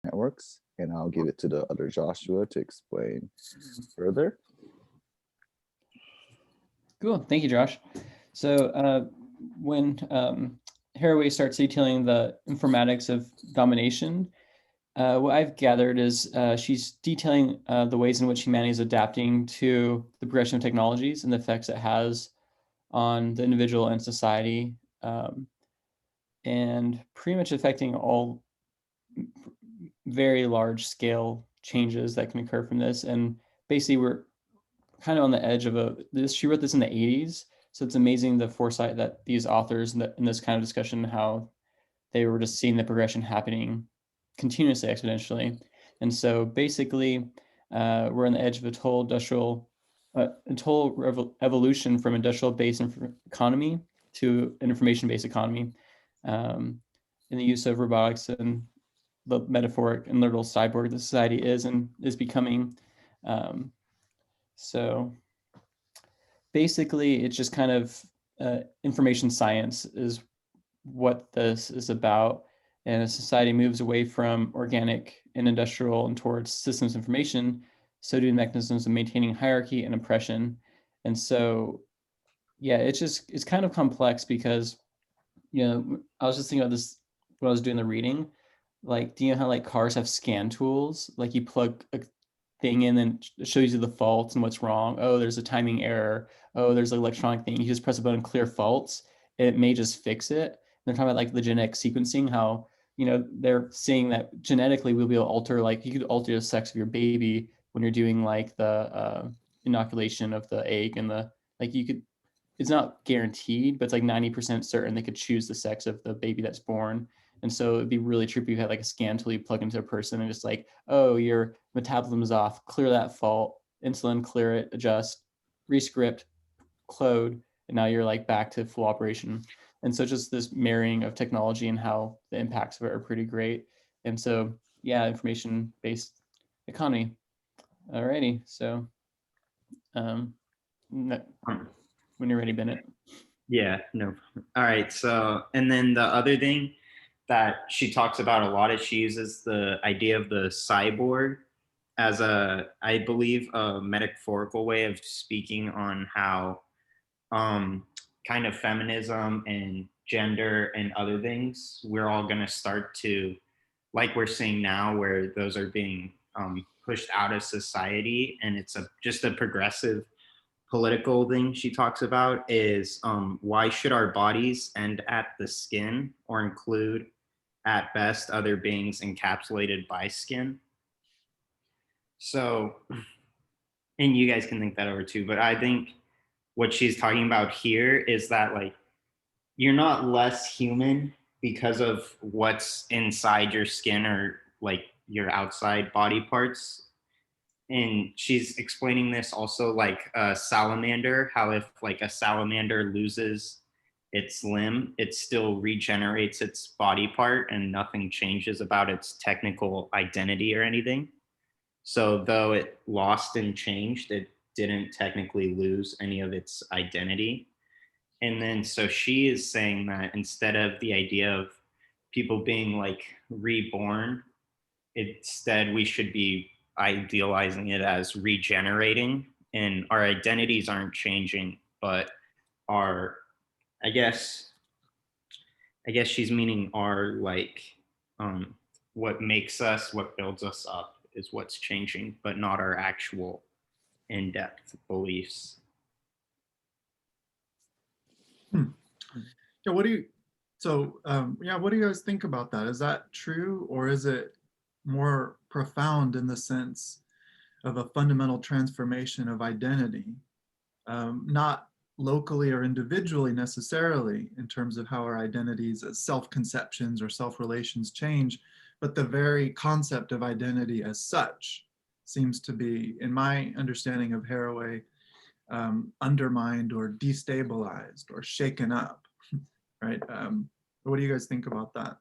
networks, and I'll give it to the other Joshua to explain further. Cool, thank you, Josh. So when Haraway starts detailing the informatics of domination, what I've gathered is she's detailing the ways in which humanity is adapting to the progression of technologies and the effects it has on the individual and society, and pretty much affecting all very large scale changes that can occur from this. And basically, we're kind of on the edge of she wrote this in the 80s. So it's amazing the foresight that these authors in this kind of discussion, how they were just seeing the progression happening continuously, exponentially. And so basically, we're on the edge of a total evolution from industrial-based economy to an information-based economy, in the use of robotics and the metaphoric and literal cyborg that society is and is becoming. So basically, it's just kind of information science is what this is about. And as society moves away from organic and industrial and towards systems information, so do mechanisms of maintaining hierarchy and oppression. And so, yeah, it's kind of complex because, I was just thinking about this when I was doing the reading. Like, do you know how like cars have scan tools? Like you plug a thing in and it shows you the faults and what's wrong. Oh, there's a timing error. Oh, there's an electronic thing. You just press a button, clear faults. It may just fix it. And they're talking about like the genetic sequencing, how, they're saying that genetically we'll be able to alter, like you could alter the sex of your baby when you're doing like the inoculation of the egg and like you could, it's not guaranteed, but it's like 90% certain they could choose the sex of the baby that's born. And so it'd be really trippy if you had like a scan tool you plug into a person and just like, oh, your metabolism is off, clear that fault, insulin, clear it, adjust, rescript, clone, and now you're like back to full operation. And so just this marrying of technology and how the impacts of it are pretty great. And so, yeah, information-based economy. Alrighty, so when you're ready, Bennett. Yeah, no. All right. So, and then the other thing that she talks about a lot is she uses the idea of the cyborg as I believe, a metaphorical way of speaking on how kind of feminism and gender and other things, we're all going to start to, like we're seeing now, where those are being pushed out of society, and it's just a progressive political thing she talks about is why should our bodies end at the skin or include at best other beings encapsulated by skin? So, and you guys can think that over too, but I think what she's talking about here is that like you're not less human because of what's inside your skin or like your outside body parts. And she's explaining this also like a salamander, how if like a salamander loses its limb, it still regenerates its body part and nothing changes about its technical identity or anything. So though it lost and changed, it didn't technically lose any of its identity. And then so she is saying that instead of the idea of people being like reborn, instead we should be idealizing it as regenerating, and our identities aren't changing, but our, I guess she's meaning our like what makes us, what builds us up is what's changing, but not our actual in-depth beliefs. Yeah, what do you guys think about that? Is that true, or is it more profound in the sense of a fundamental transformation of identity, not locally or individually necessarily in terms of how our identities as self-conceptions or self-relations change, but the very concept of identity as such seems to be, in my understanding of Haraway, undermined or destabilized or shaken up, right? What do you guys think about that?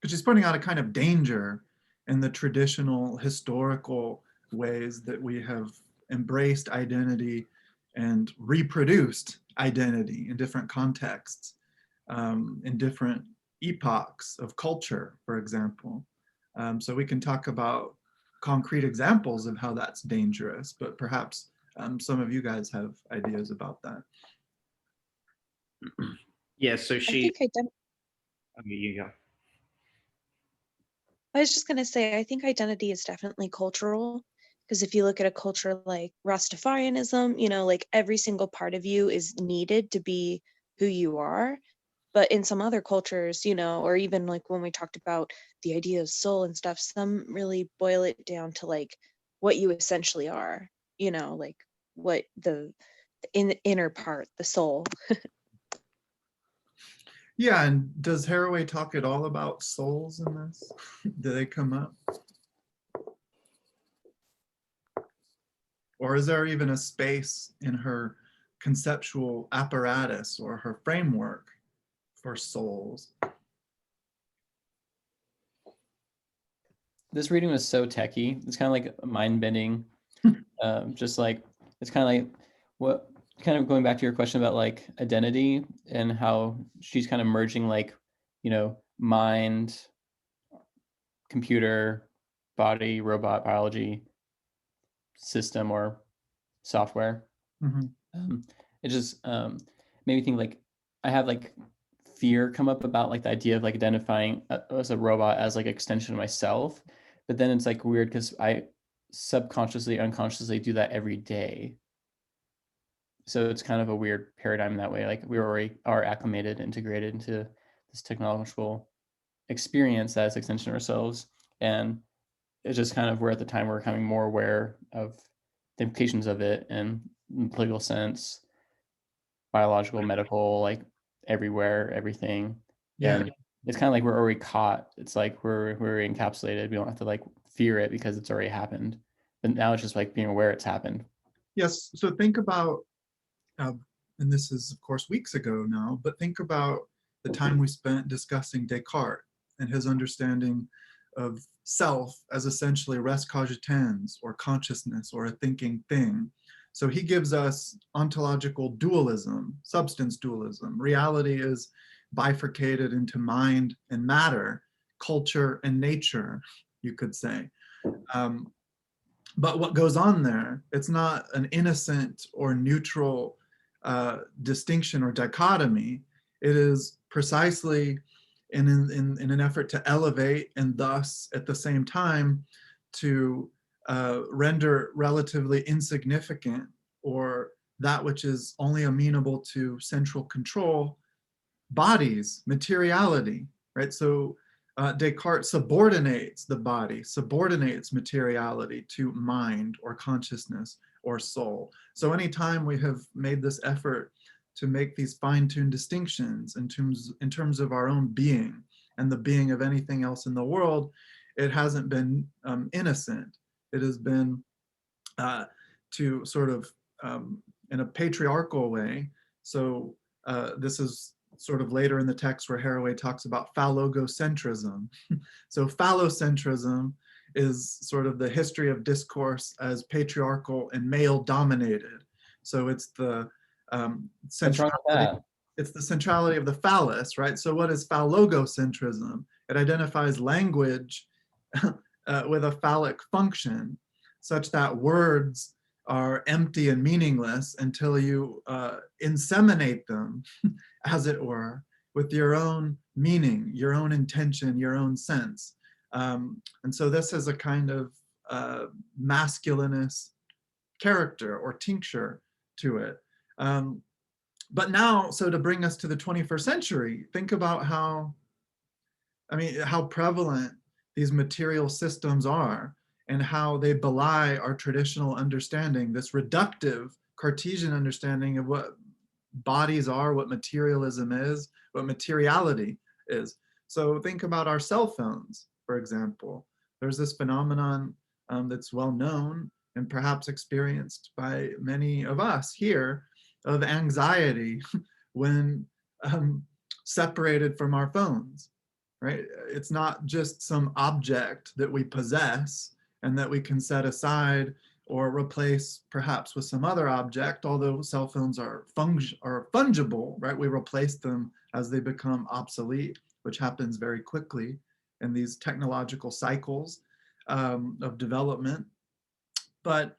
Because she's pointing out a kind of danger in the traditional historical ways that we have embraced identity and reproduced identity in different contexts, in different epochs of culture, for example. So we can talk about concrete examples of how that's dangerous, but perhaps some of you guys have ideas about that. Yeah, so I she, think okay, you go. I was just going to say, I think identity is definitely cultural, because if you look at a culture like Rastafarianism, you know, like every single part of you is needed to be who you are. But in some other cultures, you know, or even like when we talked about the idea of soul and stuff, some really boil it down to like what you essentially are, you know, like what the inner part, the soul. Yeah, and does Haraway talk at all about souls in this? Do they come up? Or is there even a space in her conceptual apparatus or her framework for souls? This reading was so techie. It's kind of like mind bending. Just like, it's kind of like what, kind of going back to your question about like identity and how she's kind of merging like, you know, mind, computer, body, robot, biology, system or software. Mhm. It just made me think like I have like fear come up about like the idea of like identifying as a robot as like extension of myself, but then it's like weird because I subconsciously, unconsciously do that every day. So it's kind of a weird paradigm that way. Like we already are acclimated, integrated into this technological experience that is extension of ourselves, and it's just kind of we're at the time we're becoming more aware of the implications of it and in the political sense, biological, medical, like everywhere, everything. Yeah. And it's kind of like we're already caught. It's like we're encapsulated. We don't have to like fear it because it's already happened. But now it's just like being aware it's happened. Yes, so think about, and this is of course weeks ago now, but think about the time we spent discussing Descartes and his understanding of self as essentially res cogitans, or consciousness, or a thinking thing. So he gives us ontological dualism, substance dualism. Reality is bifurcated into mind and matter, culture and nature, you could say. But what goes on there, it's not an innocent or neutral distinction or dichotomy. It is precisely in an effort to elevate and thus at the same time to render relatively insignificant, or that which is only amenable to central control, bodies, materiality, right? So Descartes subordinates the body, subordinates materiality to mind or consciousness or soul. So anytime we have made this effort to make these fine-tuned distinctions in terms of our own being and the being of anything else in the world, it hasn't been innocent. It has been to sort of in a patriarchal way. So this is sort of later in the text where Haraway talks about Phallogocentrism. So phallocentrism is sort of the history of discourse as patriarchal and male dominated. So it's the centrality, it's the centrality of the phallus, right? So what is phallogocentrism? It identifies language with a phallic function, such that words are empty and meaningless until you inseminate them, as it were, with your own meaning, your own intention, your own sense. And so this is a kind of masculinist character or tincture to it. But now, so to bring us to the 21st century, think about how prevalent these material systems are and how they belie our traditional understanding, this reductive Cartesian understanding of what bodies are, what materialism is, what materiality is. So think about our cell phones, for example. There's this phenomenon that's well known and perhaps experienced by many of us here of anxiety when separated from our phones, right? It's not just some object that we possess and that we can set aside or replace perhaps with some other object, although cell phones are fungible, right? We replace them as they become obsolete which happens very quickly in these technological cycles of development. But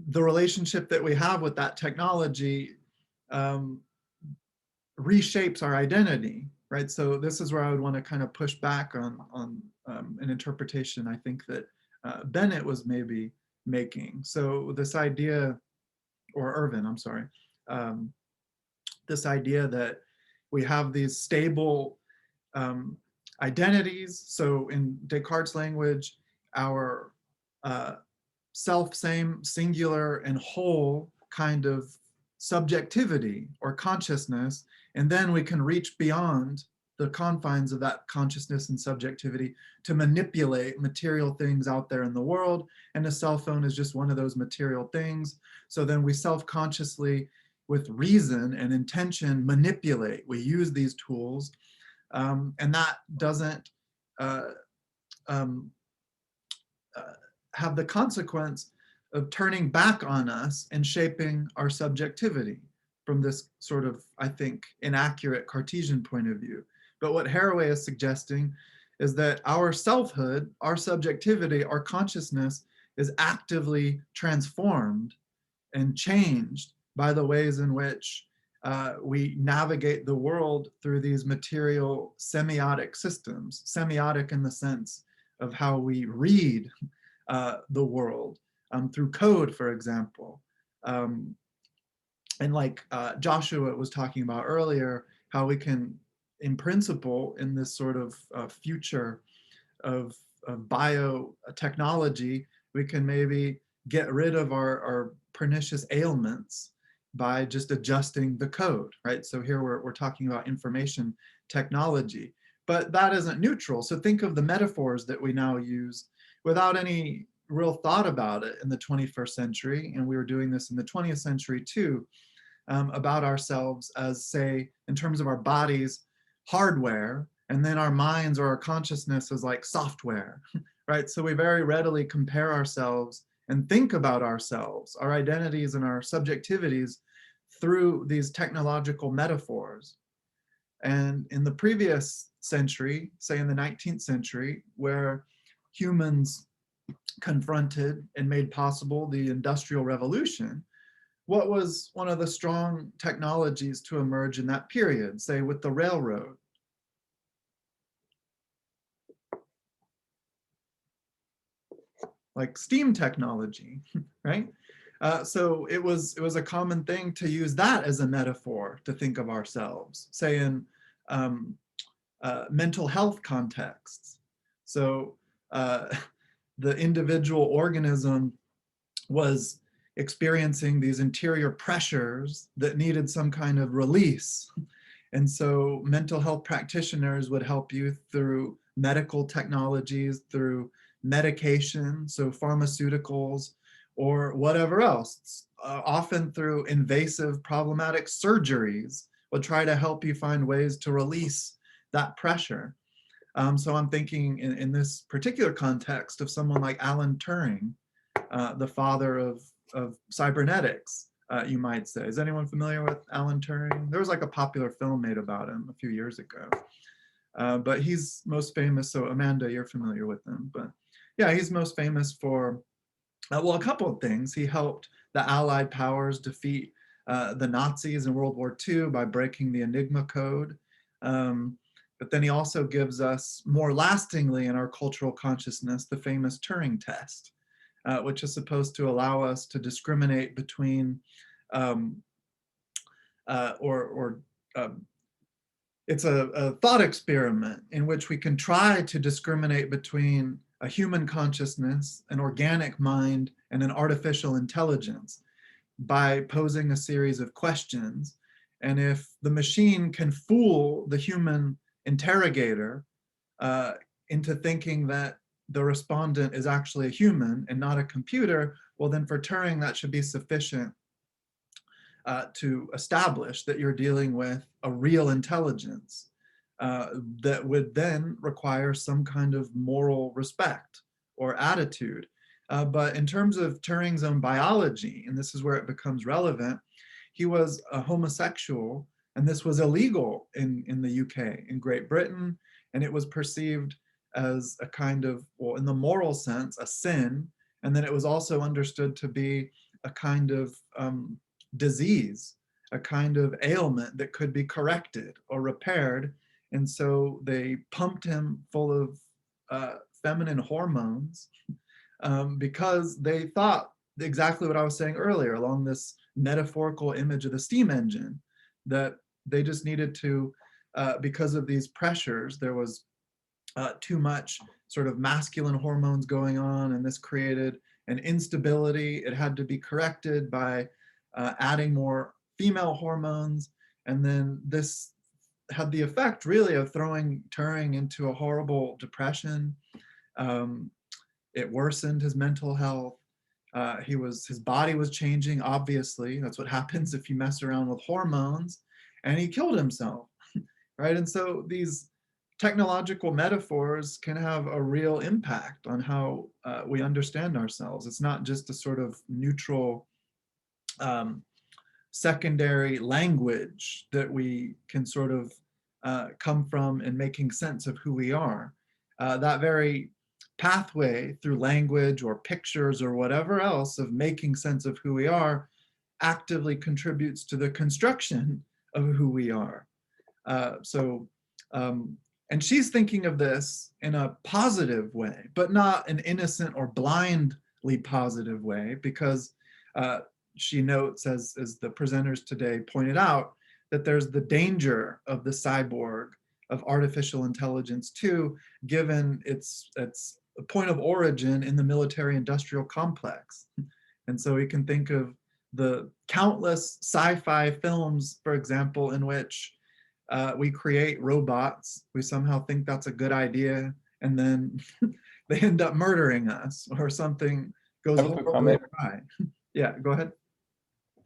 the relationship that we have with that technology reshapes our identity, right? So this is where I would want to kind of push back on an interpretation I think that Bennett was maybe making. So this idea, or Irvin, I'm sorry, this idea that we have these stable identities. So in Descartes' language, our self, same, singular, and whole kind of subjectivity or consciousness, and then we can reach beyond the confines of that consciousness and subjectivity to manipulate material things out there in the world, and a cell phone is just one of those material things. So then we self-consciously, with reason and intention, manipulate. We use these tools, and that doesn't have the consequence of turning back on us and shaping our subjectivity from this sort of, I think, inaccurate Cartesian point of view. But what Haraway is suggesting is that our selfhood, our subjectivity, our consciousness is actively transformed and changed by the ways in which we navigate the world through these material semiotic systems. Semiotic in the sense of how we read the world through code, for example. And like Joshua was talking about earlier, how we can, in principle, in this sort of future of biotechnology, we can maybe get rid of our pernicious ailments by just adjusting the code, right? So here we're talking about information technology, but that isn't neutral. So think of the metaphors that we now use without any real thought about it in the 21st century, and we were doing this in the 20th century too, about ourselves as, say, in terms of our bodies, hardware, and then our minds or our consciousness as like software, right? So we very readily compare ourselves and think about ourselves, our identities and our subjectivities through these technological metaphors. And in the previous century, say in the 19th century, where humans confronted and made possible the Industrial Revolution, what was one of the strong technologies to emerge in that period, say with the railroad? Like steam technology, right? So it was a common thing to use that as a metaphor to think of ourselves, say in mental health contexts. So the individual organism was experiencing these interior pressures that needed some kind of release. And so mental health practitioners would help you through medical technologies, through medication, so pharmaceuticals, or whatever else, often through invasive, problematic surgeries, would try to help you find ways to release that pressure. So I'm thinking in this particular context of someone like Alan Turing, the father of cybernetics, you might say. Is anyone familiar with Alan Turing? There was like a popular film made about him a few years ago. But he's most famous, so Amanda, you're familiar with him. But yeah, he's most famous for, well, a couple of things. He helped the Allied powers defeat the Nazis in World War II by breaking the Enigma code. But then he also gives us more lastingly in our cultural consciousness the famous Turing test, which is supposed to allow us to discriminate between, it's a thought experiment in which we can try to discriminate between a human consciousness, an organic mind, and an artificial intelligence by posing a series of questions. And if the machine can fool the human interrogator into thinking that the respondent is actually a human and not a computer, well then for Turing that should be sufficient to establish that you're dealing with a real intelligence that would then require some kind of moral respect or attitude. But in terms of Turing's own biology, and this is where it becomes relevant, he was a homosexual And this was illegal in the UK, in Great Britain, and it was perceived as a kind of, well, in the moral sense, a sin. And then it was also understood to be a kind of disease, a kind of ailment that could be corrected or repaired. And so they pumped him full of feminine hormones because they thought exactly what I was saying earlier, along this metaphorical image of the steam engine, that they just needed to, because of these pressures, there was too much sort of masculine hormones going on, and this created an instability. It had to be corrected by adding more female hormones, and then this had the effect really of throwing Turing into a horrible depression. It worsened his mental health. His body was changing, obviously. That's what happens if you mess around with hormones. And he killed himself, right? And so these technological metaphors can have a real impact on how we understand ourselves. It's not just a sort of neutral secondary language that we can sort of come from in making sense of who we are. That very pathway through language or pictures or whatever else of making sense of who we are actively contributes to the construction of who we are. And she's thinking of this in a positive way, but not an innocent or blindly positive way, because she notes, as the presenters today pointed out, that there's the danger of the cyborg, of artificial intelligence too, given its point of origin in the military-industrial complex. And so we can think of the countless sci-fi films, for example, in which we create robots. We somehow think that's a good idea, and then they end up murdering us, or something goes horribly awry. Yeah, go ahead.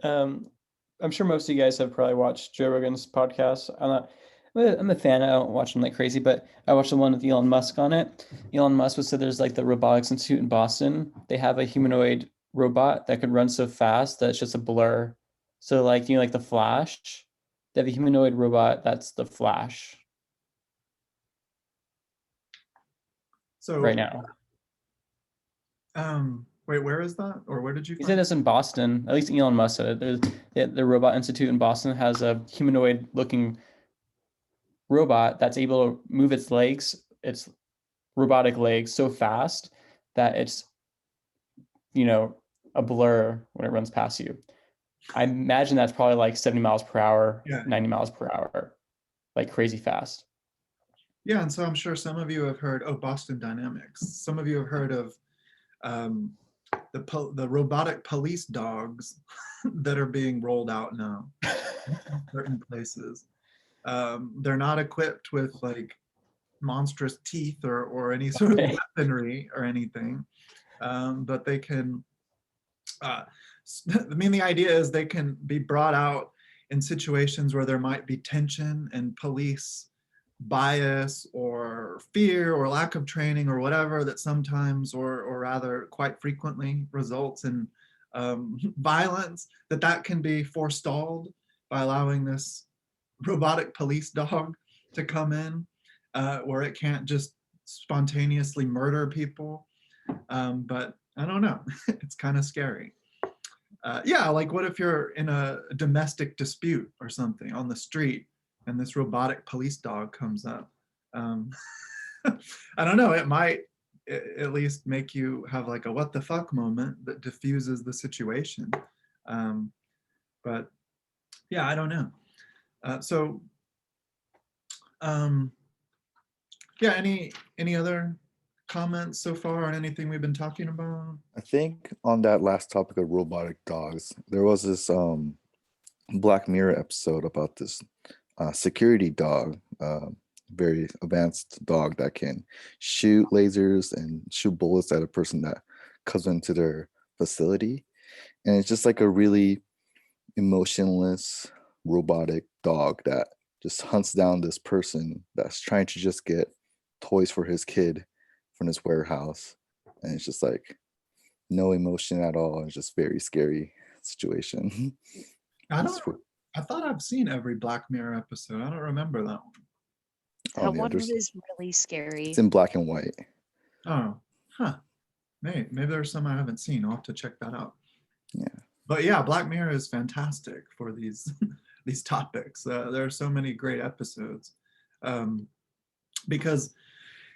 I'm sure most of you guys have probably watched Joe Rogan's podcast. I'm a fan. I don't watch them like crazy, but I watched the one with Elon Musk on it. Elon Musk said there's like the Robotics Institute in Boston. They have a humanoid robot that could run so fast that it's just a blur. So like, like the Flash, they have a humanoid robot that's the Flash. So right now. Wait, where is that? Or where did you He find said this in Boston. At least Elon Musk said it. The Robot Institute in Boston has a humanoid looking robot that's able to move its its robotic legs so fast that it's, a blur when it runs past you. I imagine that's probably like 70 miles per hour, 90 miles per hour, like crazy fast. Yeah, and so I'm sure some of you have heard, Boston Dynamics. Some of you have heard of the robotic police dogs that are being rolled out now in certain places. They're not equipped with like monstrous teeth or any sort of weaponry or anything, but they can, the idea is they can be brought out in situations where there might be tension and police bias or fear or lack of training or whatever that sometimes, or rather quite frequently, results in violence, that can be forestalled by allowing this robotic police dog to come in, where it can't just spontaneously murder people. But I don't know, it's kind of scary. Yeah, like what if you're in a domestic dispute or something on the street and this robotic police dog comes up? I don't know, it might at least make you have like a what the fuck moment that diffuses the situation. But yeah, I don't know. Yeah, any other comments so far on anything we've been talking about? I think on that last topic of robotic dogs, there was this Black Mirror episode about this security dog, very advanced dog that can shoot lasers and shoot bullets at a person that comes into their facility. And it's just like a really emotionless robotic dog that just hunts down this person that's trying to just get toys for his kid from his warehouse. And it's just like no emotion at all. It's just very scary situation. I I thought I've seen every Black Mirror episode. I don't remember that one. That Yeah, one there's, was really scary. it's in black and white. Oh, huh. Maybe there's some I haven't seen. I'll have to check that out. Yeah. But yeah, Black Mirror is fantastic for these these topics. There are so many great episodes because,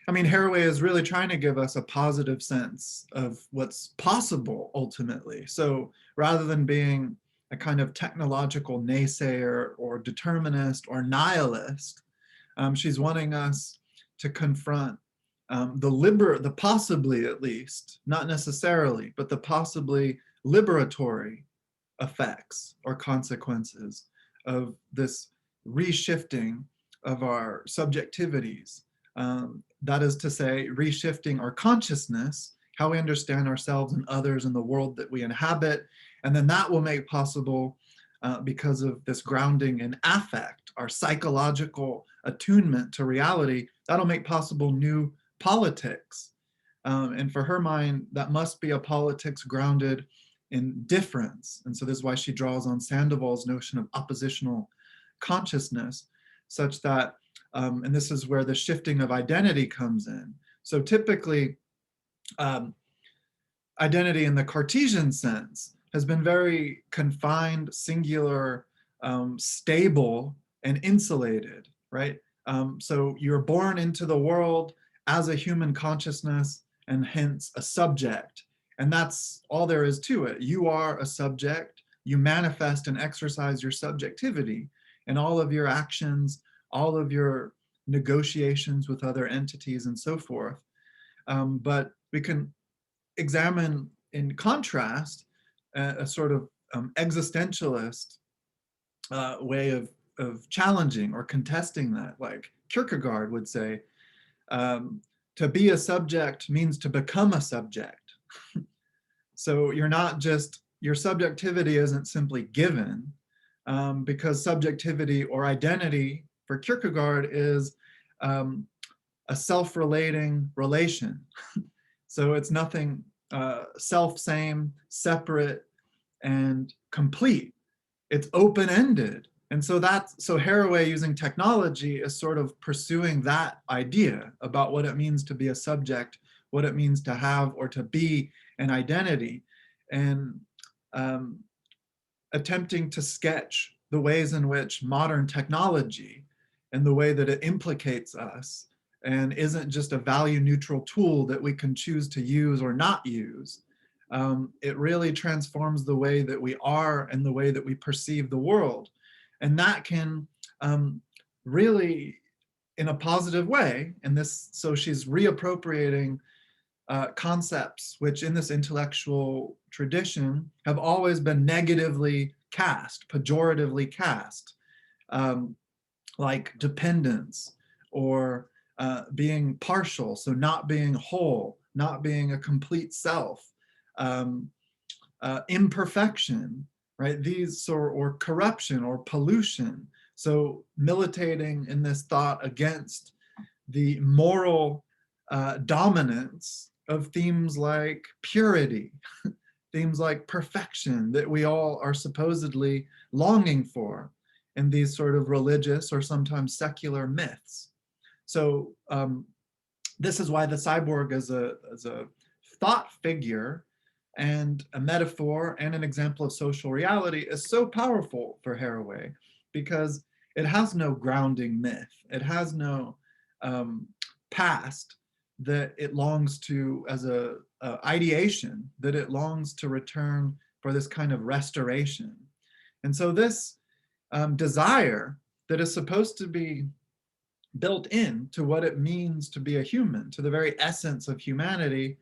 I mean, Haraway is really trying to give us a positive sense of what's possible ultimately. So rather than being a kind of technological naysayer or determinist or nihilist, she's wanting us to confront the possibly, at least, not necessarily, but the possibly liberatory effects or consequences of this reshifting of our subjectivities. That is to say, reshifting our consciousness, how we understand ourselves and others in the world that we inhabit. And then that will make possible, because of this grounding in affect, our psychological attunement to reality, that'll make possible new politics. And for her mind, that must be a politics grounded in difference. And so this is why she draws on Sandoval's notion of oppositional consciousness, such that, and this is where the shifting of identity comes in. So typically, identity in the Cartesian sense has been very confined, singular, stable, and insulated, right? So you're born into the world as a human consciousness and hence a subject. And that's all there is to it. You are a subject. You manifest and exercise your subjectivity in all of your actions, all of your negotiations with other entities and so forth. But we can examine in contrast a sort of existentialist way of challenging or contesting that. Like Kierkegaard would say, to be a subject means to become a subject. So you're not just, your subjectivity isn't simply given, because subjectivity or identity for Kierkegaard is a self-relating relation. So it's nothing self-same, separate, and complete. It's open-ended. And so Haraway, using technology, is sort of pursuing that idea about what it means to be a subject, what it means to have or to be an identity, and attempting to sketch the ways in which modern technology and the way that it implicates us and isn't just a value neutral tool that we can choose to use or not use. It really transforms the way that we are and the way that we perceive the world. And that can really, in a positive way, so she's reappropriating concepts which in this intellectual tradition have always been negatively cast, pejoratively cast, like dependence or being partial, so not being whole, not being a complete self, imperfection, right? These, or corruption or pollution. So militating in this thought against the moral dominance of themes like purity, themes like perfection that we all are supposedly longing for in these sort of religious or sometimes secular myths. So this is why the cyborg as a thought figure and a metaphor and an example of social reality is so powerful for Haraway, because it has no grounding myth. It has no past that it longs to, as a ideation, that it longs to return for this kind of restoration. And so this desire that is supposed to be built in to what it means to be a human, to the very essence of humanity,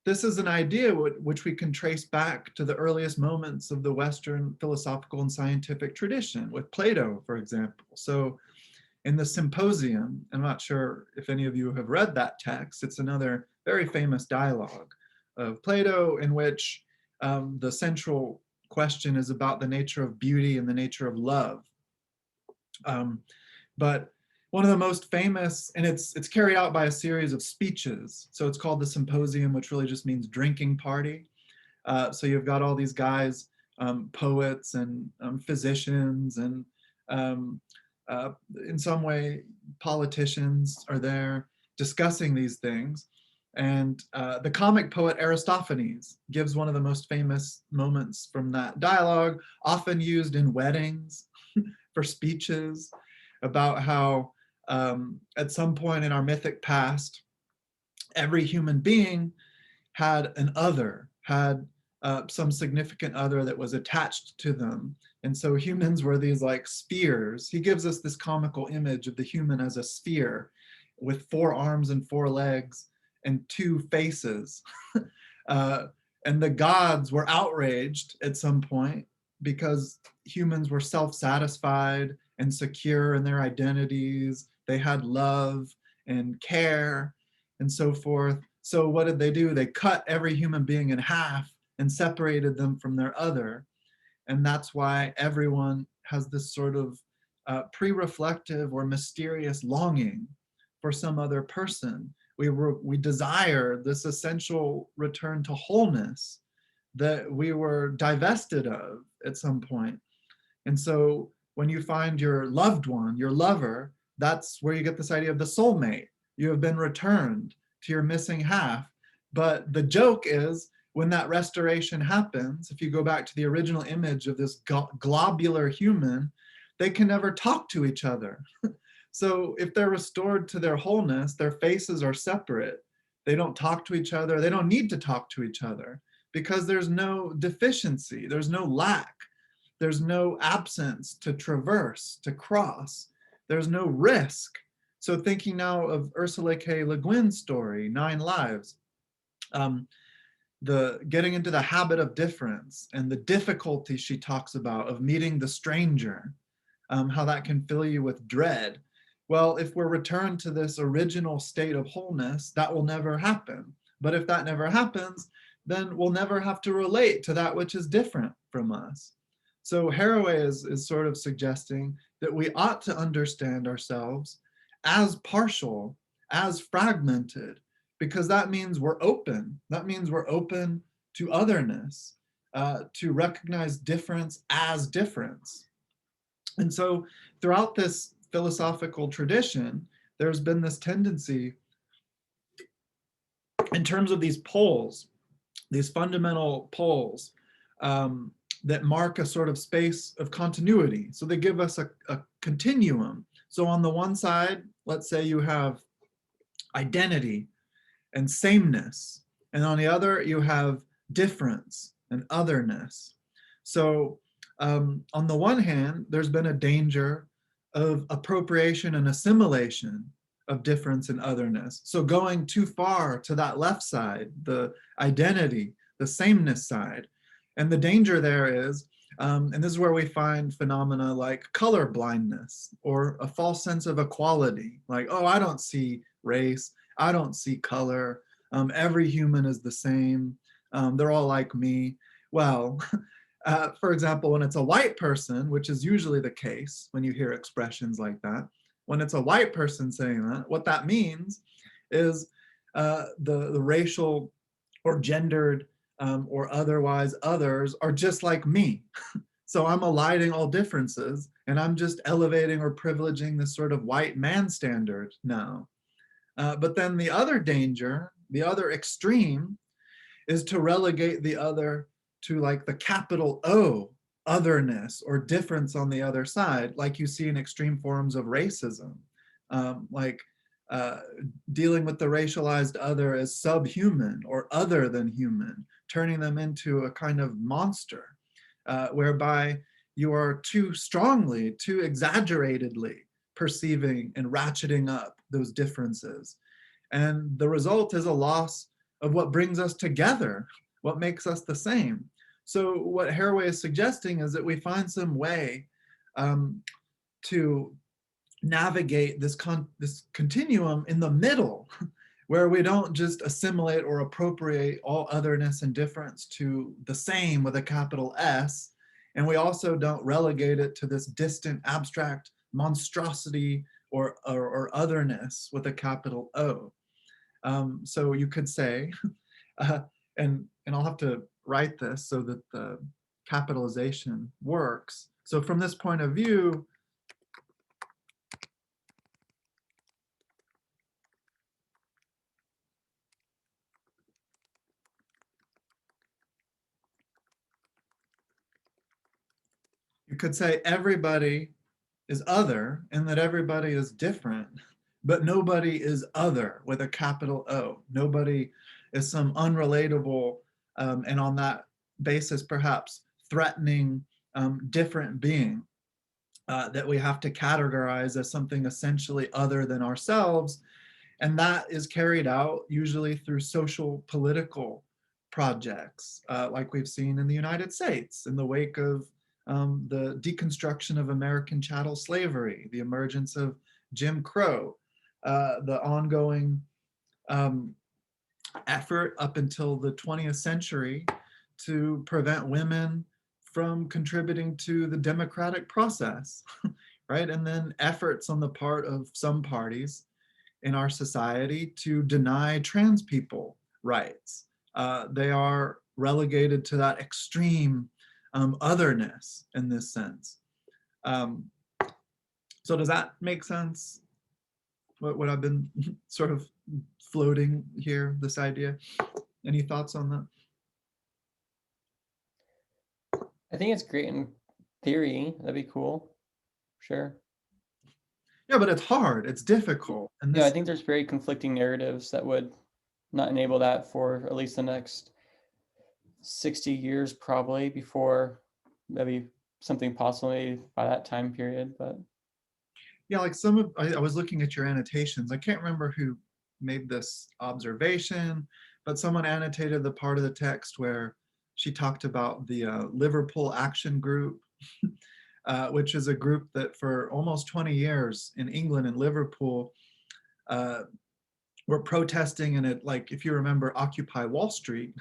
this is an idea which we can trace back to the earliest moments of the Western philosophical and scientific tradition, with Plato, for example. So in the Symposium, I'm not sure if any of you have read that text, it's another very famous dialogue of Plato in which the central question is about the nature of beauty and the nature of love. But one of the most famous, and it's carried out by a series of speeches. So it's called the Symposium, which really just means drinking party. So you've got all these guys poets and physicians and in some way politicians are there discussing these things. And the comic poet Aristophanes gives one of the most famous moments from that dialogue, often used in weddings for speeches, about how at some point in our mythic past, every human being had an other, had some significant other that was attached to them. And so humans were these like spheres. He gives us this comical image of the human as a sphere with 4 arms and 4 legs and 2 faces. And the gods were outraged at some point because humans were self-satisfied and secure in their identities. They had love and care and so forth. So what did they do? They cut every human being in half and separated them from their other. And that's why everyone has this sort of pre-reflective or mysterious longing for some other person. We desire this essential return to wholeness that we were divested of at some point. And so when you find your loved one, your lover, that's where you get this idea of the soulmate. You have been returned to your missing half. But the joke is, when that restoration happens, if you go back to the original image of this globular human, they can never talk to each other. So if they're restored to their wholeness, their faces are separate. They don't talk to each other. They don't need to talk to each other because there's no deficiency, there's no lack, there's no absence to traverse, to cross, there's no risk. So thinking now of Ursula K. Le Guin's story, 9 Lives, the getting into the habit of difference and the difficulty she talks about of meeting the stranger, how that can fill you with dread. Well, if we're returned to this original state of wholeness, that will never happen. But if that never happens, then we'll never have to relate to that which is different from us. So Haraway is sort of suggesting that we ought to understand ourselves as partial, as fragmented, because that means we're open. That means we're open to otherness, to recognize difference as difference. And so throughout this philosophical tradition, there's been this tendency in terms of these poles, these fundamental poles that mark a sort of space of continuity. So they give us a continuum. So on the one side, let's say you have identity and sameness, and on the other you have difference and otherness. So on the one hand, there's been a danger of appropriation and assimilation of difference and otherness. So going too far to that left side, the identity, the sameness side. And the danger there is, and this is where we find phenomena like color blindness or a false sense of equality, like, oh, I don't see race, I don't see color, every human is the same, they're all like me. Well, for example, when it's a white person, which is usually the case when you hear expressions like that, when it's a white person saying that, what that means is the racial or gendered or otherwise others are just like me. So I'm eliding all differences and I'm just elevating or privileging this sort of white man standard now. But then the other danger, the other extreme, is to relegate the other to like the capital O, otherness or difference on the other side, like you see in extreme forms of racism, like dealing with the racialized other as subhuman or other than human, turning them into a kind of monster, whereby you are too strongly, too exaggeratedly perceiving and ratcheting up those differences. And the result is a loss of what brings us together, what makes us the same. So what Haraway is suggesting is that we find some way to navigate this continuum in the middle, where we don't just assimilate or appropriate all otherness and difference to the same with a capital S, and we also don't relegate it to this distant abstract monstrosity or otherness with a capital O. So you could say, and I'll have to write this so that the capitalization works. So from this point of view, you could say everybody is other and that everybody is different, but nobody is other with a capital O. Nobody is some unrelatable, and on that basis, perhaps threatening, different being that we have to categorize as something essentially other than ourselves. And that is carried out usually through social political projects, like we've seen in the United States in the wake of the deconstruction of American chattel slavery, the emergence of Jim Crow, the ongoing effort up until the 20th century to prevent women from contributing to the democratic process, right? And then efforts on the part of some parties in our society to deny trans people rights. They are relegated to that extreme otherness in this sense. So does that make sense? What I've been sort of floating here, this idea? Any thoughts on that? I think it's great in theory. That'd be cool. Sure. Yeah, but it's hard. It's difficult. And Yeah, I this, think there's very conflicting narratives that would not enable that for at least the next 60 years, probably, before maybe something possibly by that time period. But yeah, like some of, I was looking at your annotations. I can't remember who made this observation, but someone annotated the part of the text where she talked about the Liverpool Action Group, which is a group that for almost 20 years in England and Liverpool were protesting, and it, like, if you remember Occupy Wall Street,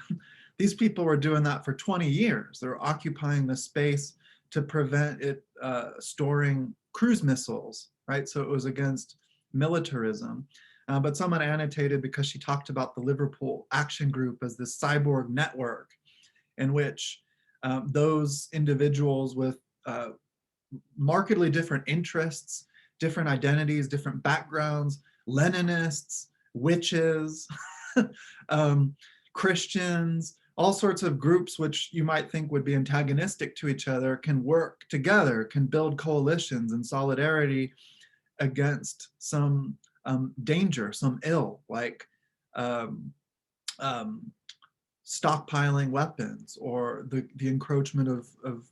these people were doing that for 20 years. They're occupying the space to prevent it storing cruise missiles, right? So it was against militarism. But someone annotated because she talked about the Liverpool Action Group as this cyborg network in which those individuals with markedly different interests, different identities, different backgrounds, Leninists, witches, Christians, all sorts of groups which you might think would be antagonistic to each other can work together, can build coalitions and solidarity against some danger, some ill, like stockpiling weapons or the encroachment of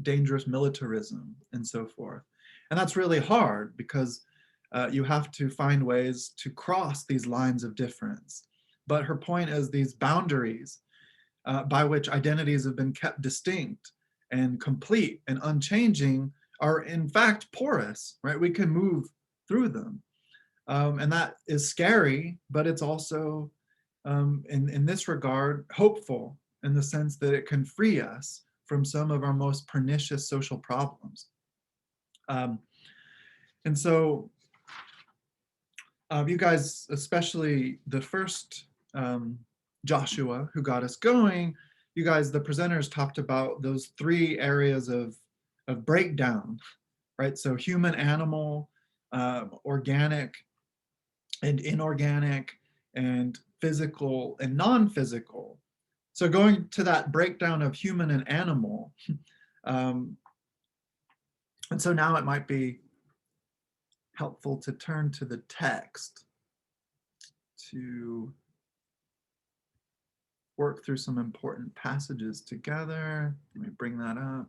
dangerous militarism and so forth. And that's really hard because you have to find ways to cross these lines of difference. But her point is these boundaries by which identities have been kept distinct and complete and unchanging are in fact porous, right? We can move through them. And that is scary, but it's also, in this regard, hopeful in the sense that it can free us from some of our most pernicious social problems. And so you guys, especially the first Joshua who got us going, you guys, the presenters, talked about those three areas of breakdown, right? So human, animal, organic and inorganic, and physical and non-physical. So going to that breakdown of human and animal, and so now it might be helpful to turn to the text to work through some important passages together. Let me bring that up.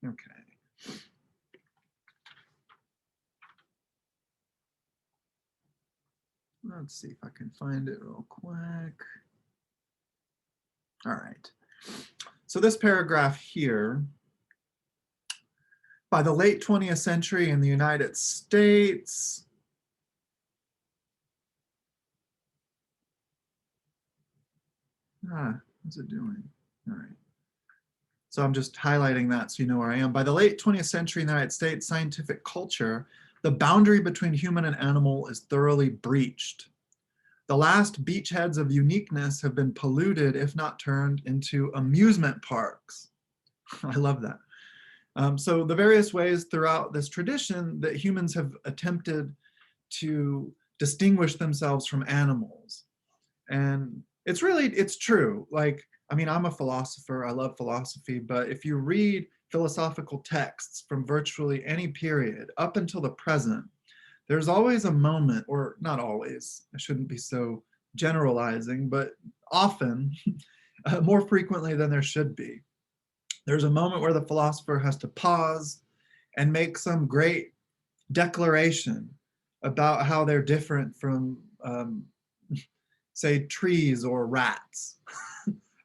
Okay. Let's see if I can find it real quick. All right. So this paragraph here, by the late 20th century in the United States, what's it doing? All right. So I'm just highlighting that so you know where I am. By the late 20th century in the United States, scientific culture, the boundary between human and animal is thoroughly breached. The last beachheads of uniqueness have been polluted, if not turned into amusement parks. I love that. So the various ways throughout this tradition that humans have attempted to distinguish themselves from animals. And it's true. Like, I mean, I'm a philosopher, I love philosophy, but if you read philosophical texts from virtually any period up until the present, there's always a moment, or not always, I shouldn't be so generalizing, but often, more frequently than there should be, there's a moment where the philosopher has to pause and make some great declaration about how they're different from, say, trees or rats.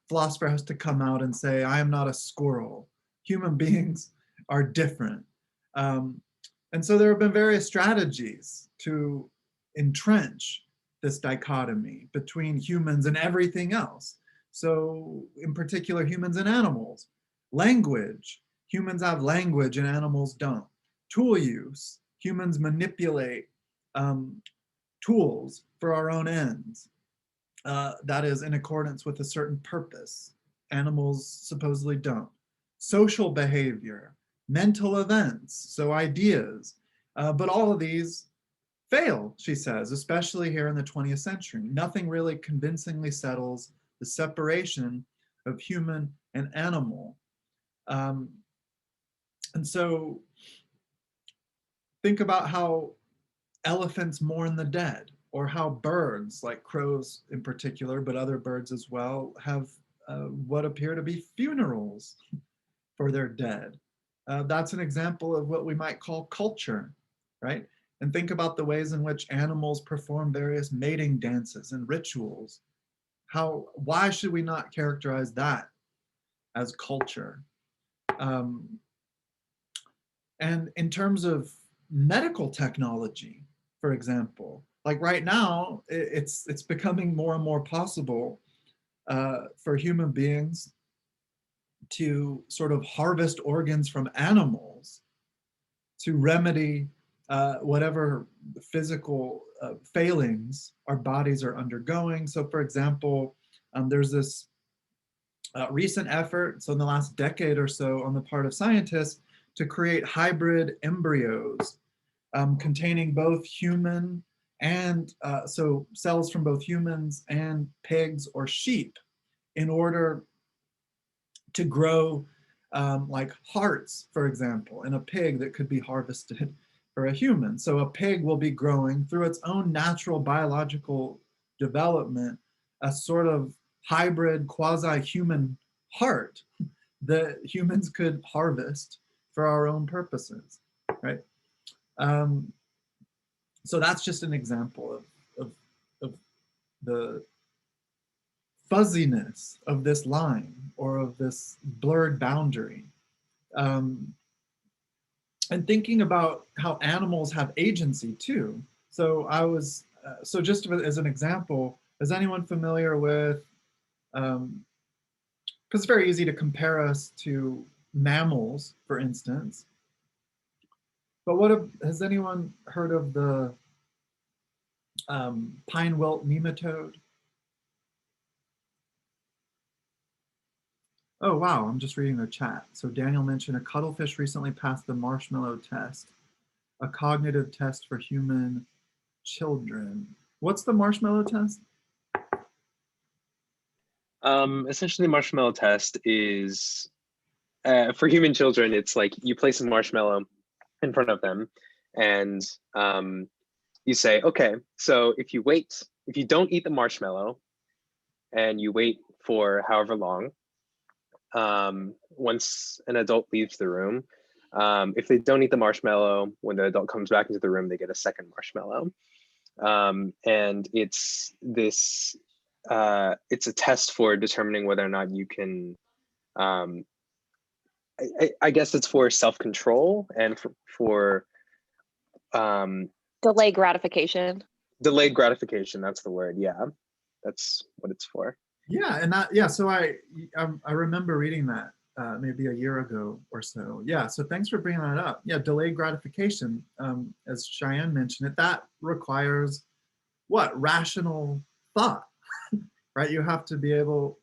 Philosopher has to come out and say, I am not a squirrel. Human beings are different. And so there have been various strategies to entrench this dichotomy between humans and everything else. So in particular, humans and animals. Language, humans have language and animals don't. Tool use, humans manipulate tools for our own ends. That is in accordance with a certain purpose. Animals supposedly don't. Social behavior, mental events, so ideas. But all of these fail, she says, especially here in the 20th century. Nothing really convincingly settles the separation of human and animal. And so think about how elephants mourn the dead, or how birds, like crows in particular, but other birds as well, have what appear to be funerals for their dead. That's an example of what we might call culture, right? And think about the ways in which animals perform various mating dances and rituals. Why should we not characterize that as culture? And in terms of medical technology, for example, like right now, it's becoming more and more possible for human beings to sort of harvest organs from animals to remedy whatever physical failings our bodies are undergoing. So for example, there's this recent effort, so in the last decade or so, on the part of scientists to create hybrid embryos containing both human and so cells from both humans and pigs or sheep, in order to grow like hearts, for example, in a pig that could be harvested for a human. So a pig will be growing through its own natural biological development, a sort of hybrid quasi-human heart that humans could harvest for our own purposes, right? So that's just an example of the fuzziness of this line, or of this blurred boundary. And thinking about how animals have agency too. So so just as an example, is anyone familiar with, because it's very easy to compare us to mammals, for instance, but has anyone heard of the pine wilt nematode? Oh, wow, I'm just reading the chat. So Daniel mentioned a cuttlefish recently passed the marshmallow test, a cognitive test for human children. What's the marshmallow test? Essentially, the marshmallow test is, for human children, it's like you place a marshmallow in front of them and you say, okay, so if you don't eat the marshmallow and you wait for however long, once an adult leaves the room, if they don't eat the marshmallow, when the adult comes back into the room, they get a second marshmallow. And it's this, it's a test for determining whether or not you can, I guess it's for self-control and for delayed gratification. Delayed gratification, that's the word. Yeah, that's what it's for. Yeah, and that, yeah, so I remember reading that maybe a year ago or so. Yeah, so thanks for bringing that up. Yeah, delayed gratification, as Cheyenne mentioned it, that requires what? Rational thought, right? You have to be able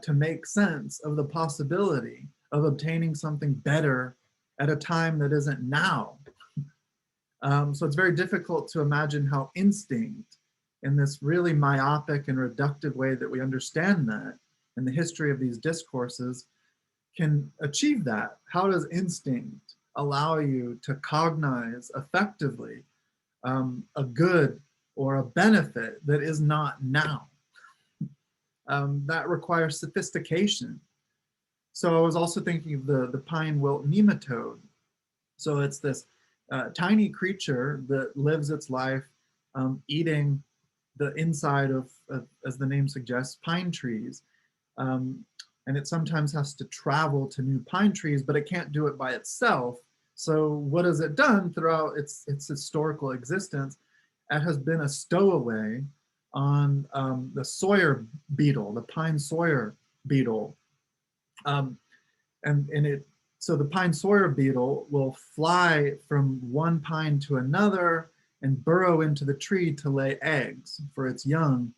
to make sense of the possibility of obtaining something better at a time that isn't now. So it's very difficult to imagine how instinct, in this really myopic and reductive way that we understand that in the history of these discourses, can achieve that. How does instinct allow you to cognize effectively a good or a benefit that is not now? That requires sophistication. So I was also thinking of the pine wilt nematode. So it's this tiny creature that lives its life eating the inside of, as the name suggests, pine trees. And it sometimes has to travel to new pine trees, but it can't do it by itself. So what has it done throughout its historical existence? It has been a stowaway on the Sawyer beetle, the pine Sawyer beetle. So the pine Sawyer beetle will fly from one pine to another and burrow into the tree to lay eggs for its young.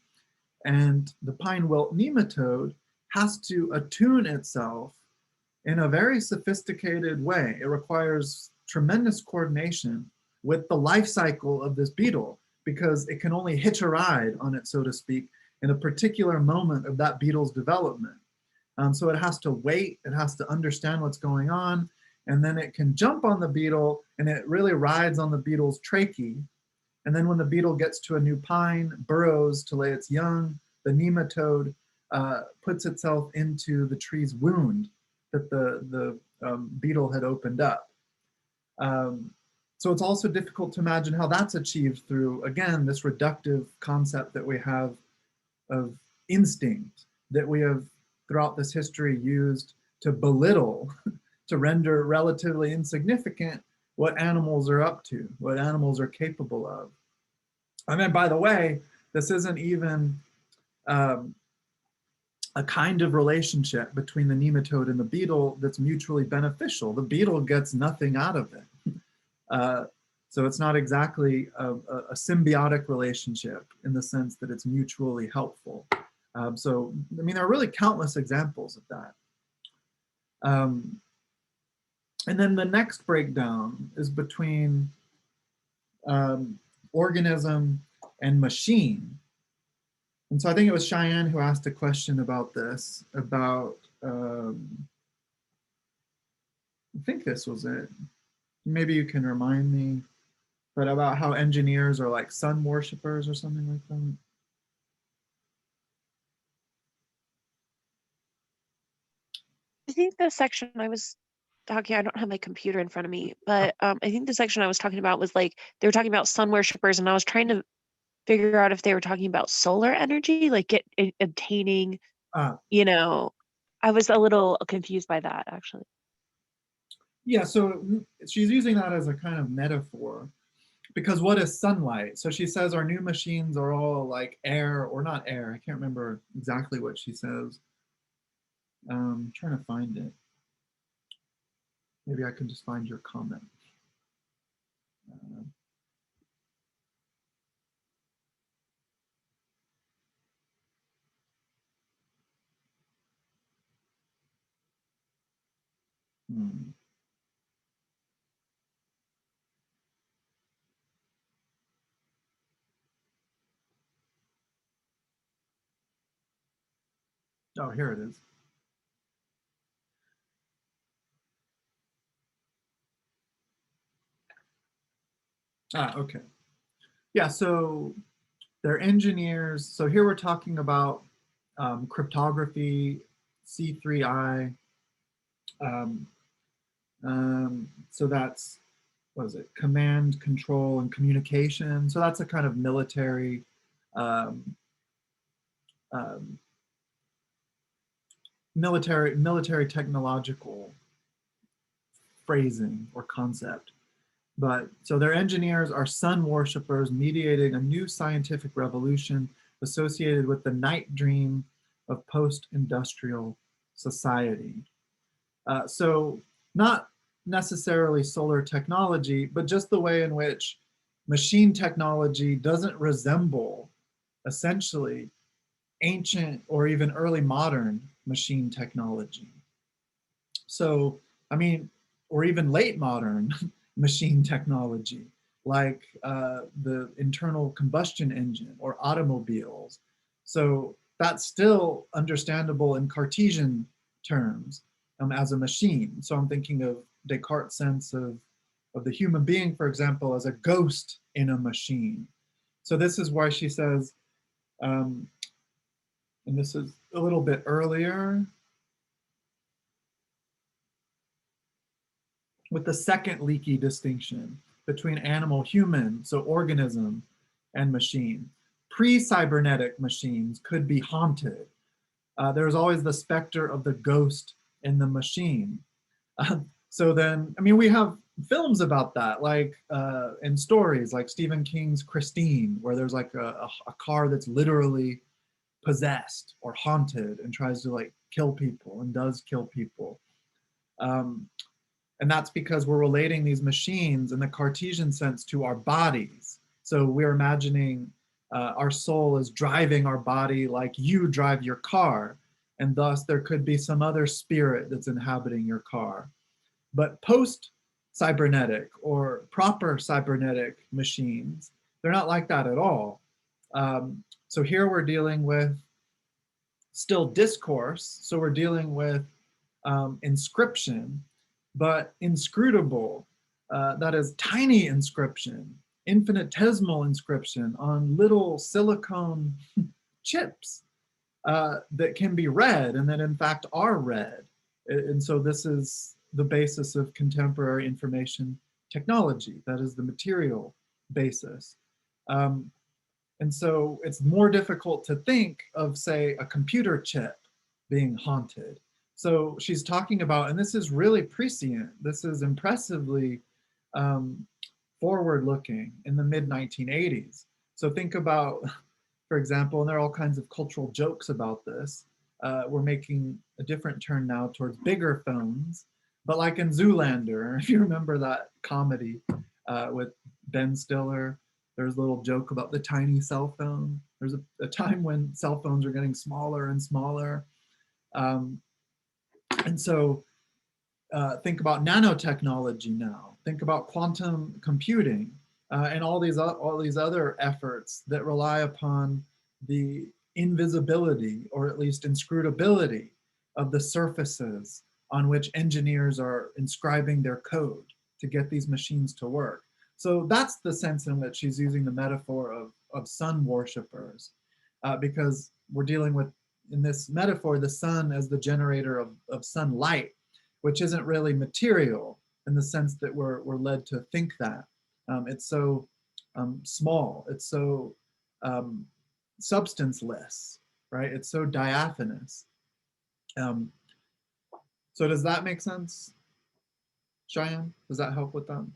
And the pine wilt nematode has to attune itself in a very sophisticated way. It requires tremendous coordination with the life cycle of this beetle, because it can only hitch a ride on it, so to speak, in a particular moment of that beetle's development. So it has to wait, it has to understand what's going on, and then it can jump on the beetle, and it really rides on the beetle's trachea. And then when the beetle gets to a new pine, burrows to lay its young, the nematode puts itself into the tree's wound that the beetle had opened up. So it's also difficult to imagine how that's achieved through, again, this reductive concept that we have of instinct, that we have throughout this history used to belittle, to render relatively insignificant what animals are up to, what animals are capable of. I mean, by the way, this isn't even a kind of relationship between the nematode and the beetle that's mutually beneficial. The beetle gets nothing out of it. So it's not exactly a symbiotic relationship in the sense that it's mutually helpful. So, I mean, there are really countless examples of that. And then the next breakdown is between organism and machine. And so I think it was Cheyenne who asked a question about this, about, I think this was it. Maybe you can remind me, but about how engineers are like sun worshippers or something like that. I think the section I was talking, I don't have my computer in front of me, but I think the section I was talking about was like, they were talking about sun worshippers, and I was trying to figure out if they were talking about solar energy, like obtaining, you know, I was a little confused by that, actually. Yeah, so she's using that as a kind of metaphor, because what is sunlight? So she says our new machines are all like air, or not air, I can't remember exactly what she says. I'm trying to find it. Maybe I can just find your comment. Oh, here it is. Okay. Yeah, so they're engineers. So here we're talking about cryptography, C3I. So that's, what is it? Command, control, and communication. So that's a kind of military military technological phrasing or concept. But so their engineers are sun worshippers mediating a new scientific revolution associated with the night dream of post-industrial society. So not necessarily solar technology, but just the way in which machine technology doesn't resemble essentially ancient or even early modern machine technology. So, I mean, or even late modern machine technology, like the internal combustion engine or automobiles. So that's still understandable in Cartesian terms as a machine. So I'm thinking of Descartes' sense of the human being, for example, as a ghost in a machine. So this is why she says, and this is a little bit earlier, with the second leaky distinction between animal human, so organism, and machine. Pre-cybernetic machines could be haunted. There's always the specter of the ghost in the machine. So then, I mean, we have films about that, like in stories like Stephen King's Christine, where there's like a car that's literally possessed or haunted and tries to like kill people and does kill people. And that's because we're relating these machines in the Cartesian sense to our bodies. So we're imagining our soul is driving our body like you drive your car. And thus there could be some other spirit that's inhabiting your car. But post-cybernetic or proper cybernetic machines, they're not like that at all. So here we're dealing with still discourse. So we're dealing with inscription, but inscrutable, that is tiny inscription, infinitesimal inscription on little silicone chips that can be read and that in fact are read. And so this is the basis of contemporary information technology. That is the material basis. And so it's more difficult to think of, say, a computer chip being haunted. So she's talking about, and this is really prescient, this is impressively forward-looking in the mid-1980s. So think about, for example, and there are all kinds of cultural jokes about this. We're making a different turn now towards bigger phones, but like in Zoolander, if you remember that comedy with Ben Stiller, there's a little joke about the tiny cell phone. There's a time when cell phones are getting smaller and smaller. And so think about nanotechnology now. Think about quantum computing and all these other efforts that rely upon the invisibility or at least inscrutability of the surfaces on which engineers are inscribing their code to get these machines to work. So that's the sense in which she's using the metaphor of sun worshippers, because we're dealing with, in this metaphor, the sun as the generator of sunlight, which isn't really material in the sense that we're led to think that. It's so small, it's so substanceless, right? It's so diaphanous. So does that make sense, Cheyenne? Does that help with that?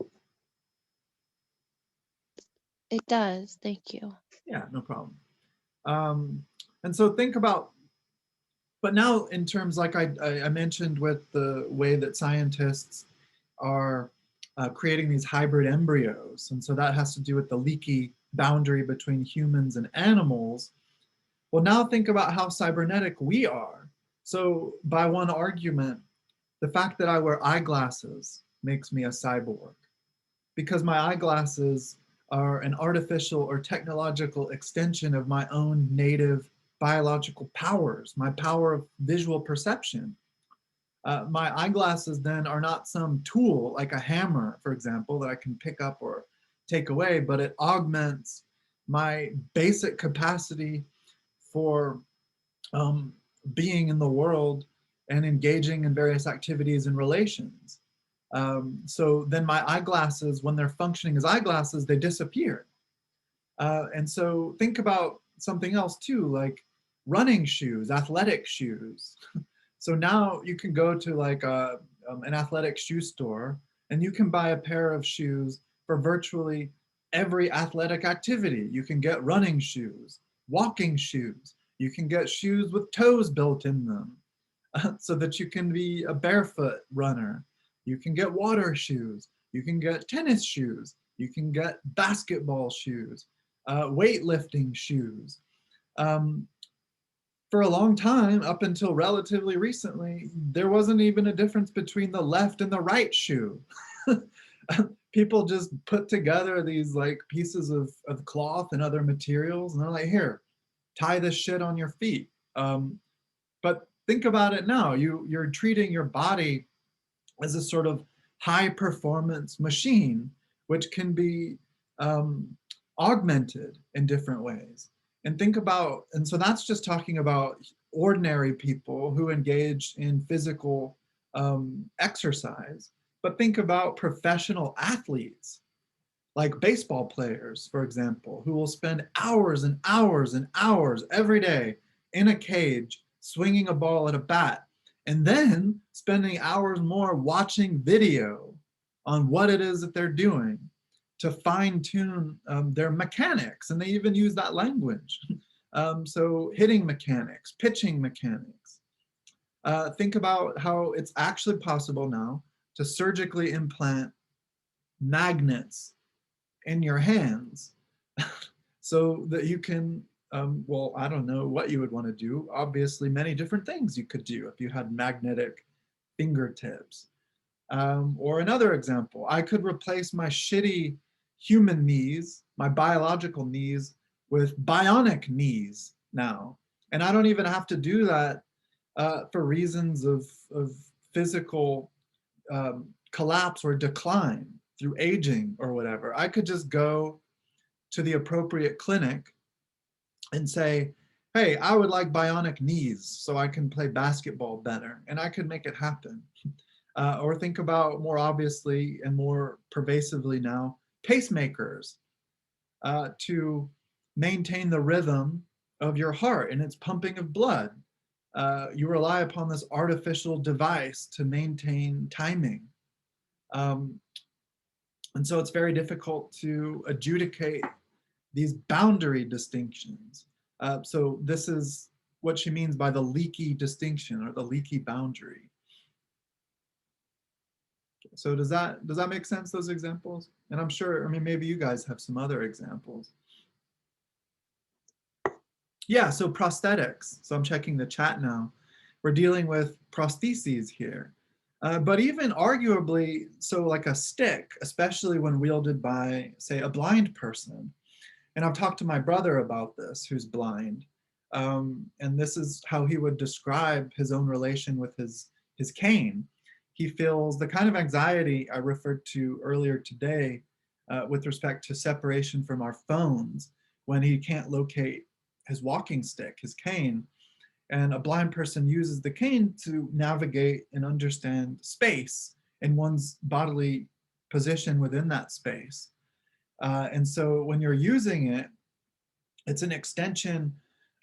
It does, thank you. Yeah, no problem. And so think about, but now in terms like I mentioned with the way that scientists are creating these hybrid embryos, and so that has to do with the leaky boundary between humans and animals. Well, now think about how cybernetic we are. So by one argument, the fact that I wear eyeglasses makes me a cyborg, because my eyeglasses are an artificial or technological extension of my own native biological powers, my power of visual perception. My eyeglasses then are not some tool like a hammer, for example, that I can pick up or take away, but it augments my basic capacity for being in the world and engaging in various activities and relations. So then my eyeglasses, when they're functioning as eyeglasses, they disappear. And so think about something else too, like running shoes, athletic shoes. So now you can go to like an athletic shoe store and you can buy a pair of shoes for virtually every athletic activity. You can get running shoes, walking shoes. You can get shoes with toes built in them. so that you can be a barefoot runner. You can get water shoes. You can get tennis shoes. You can get basketball shoes, weightlifting shoes. For a long time, up until relatively recently, there wasn't even a difference between the left and the right shoe. People just put together these like pieces of cloth and other materials, and they're like, here, tie this shit on your feet. But think about it now. You're treating your body as a sort of high performance machine, which can be augmented in different ways. And think about, and so that's just talking about ordinary people who engage in physical exercise. But think about professional athletes, like baseball players, for example, who will spend hours and hours and hours every day in a cage, swinging a ball at a bat, and then spending hours more watching video on what it is that they're doing to fine tune their mechanics. And they even use that language. So hitting mechanics, pitching mechanics. Think about how it's actually possible now to surgically implant magnets in your hands so that you can, well, I don't know what you would want to do. Obviously, many different things you could do if you had magnetic fingertips. Or another example, I could replace my shitty human knees, my biological knees, with bionic knees now. And I don't even have to do that for reasons of physical collapse or decline through aging or whatever. I could just go to the appropriate clinic and say, hey, I would like bionic knees so I can play basketball better, and I could make it happen. Or think about more obviously and more pervasively now, pacemakers to maintain the rhythm of your heart and its pumping of blood. You rely upon this artificial device to maintain timing. And so it's very difficult to adjudicate these boundary distinctions. So this is what she means by the leaky distinction or the leaky boundary. So does that make sense, those examples? And I'm sure, I mean, maybe you guys have some other examples. Yeah, so prosthetics. So I'm checking the chat now. We're dealing with prostheses here. But even arguably, so like a stick, especially when wielded by, say, a blind person. And I've talked to my brother about this, who's blind. And this is how he would describe his own relation with his cane. He feels the kind of anxiety I referred to earlier today with respect to separation from our phones when he can't locate his walking stick, his cane. And a blind person uses the cane to navigate and understand space and one's bodily position within that space. And so when you're using it, it's an extension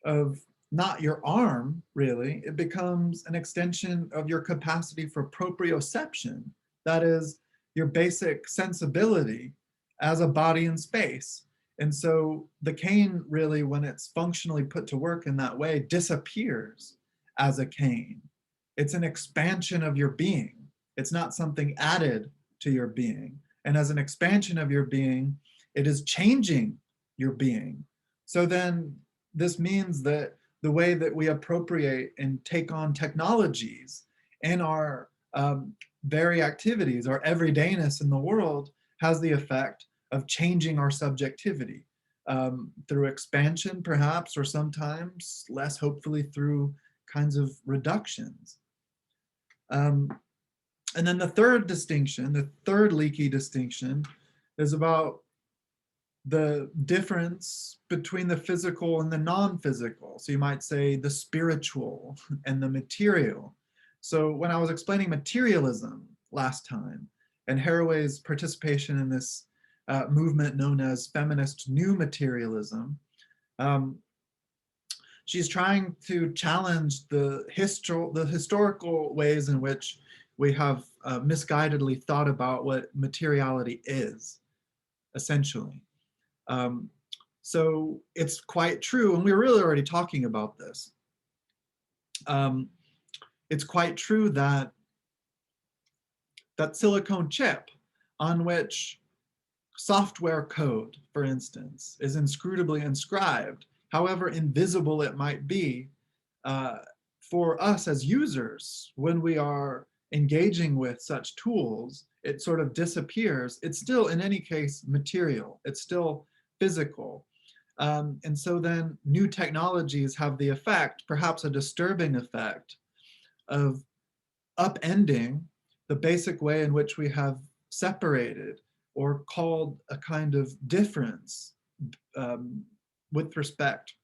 of not your arm, really. It becomes an extension of your capacity for proprioception. That is your basic sensibility as a body in space. And so the cane really, when it's functionally put to work in that way, disappears as a cane. It's an expansion of your being. It's not something added to your being. And as an expansion of your being, it is changing your being. So then this means that the way that we appropriate and take on technologies in our very activities, our everydayness in the world, has the effect of changing our subjectivity through expansion, perhaps, or sometimes less hopefully through kinds of reductions. And then the third distinction, the third leaky distinction, is about the difference between the physical and the non-physical. So you might say the spiritual and the material. So when I was explaining materialism last time and Haraway's participation in this movement known as feminist new materialism, she's trying to challenge the historical ways in which we have misguidedly thought about what materiality is, essentially. So it's quite true, and we were really already talking about this. it's quite true that that silicone chip on which software code, for instance, is inscrutably inscribed, however invisible it might be, for us as users, when we are engaging with such tools, it sort of disappears. It's still, in any case, material. It's still physical. And so then new technologies have the effect, perhaps a disturbing effect, of upending the basic way in which we have separated or called a kind of difference with respect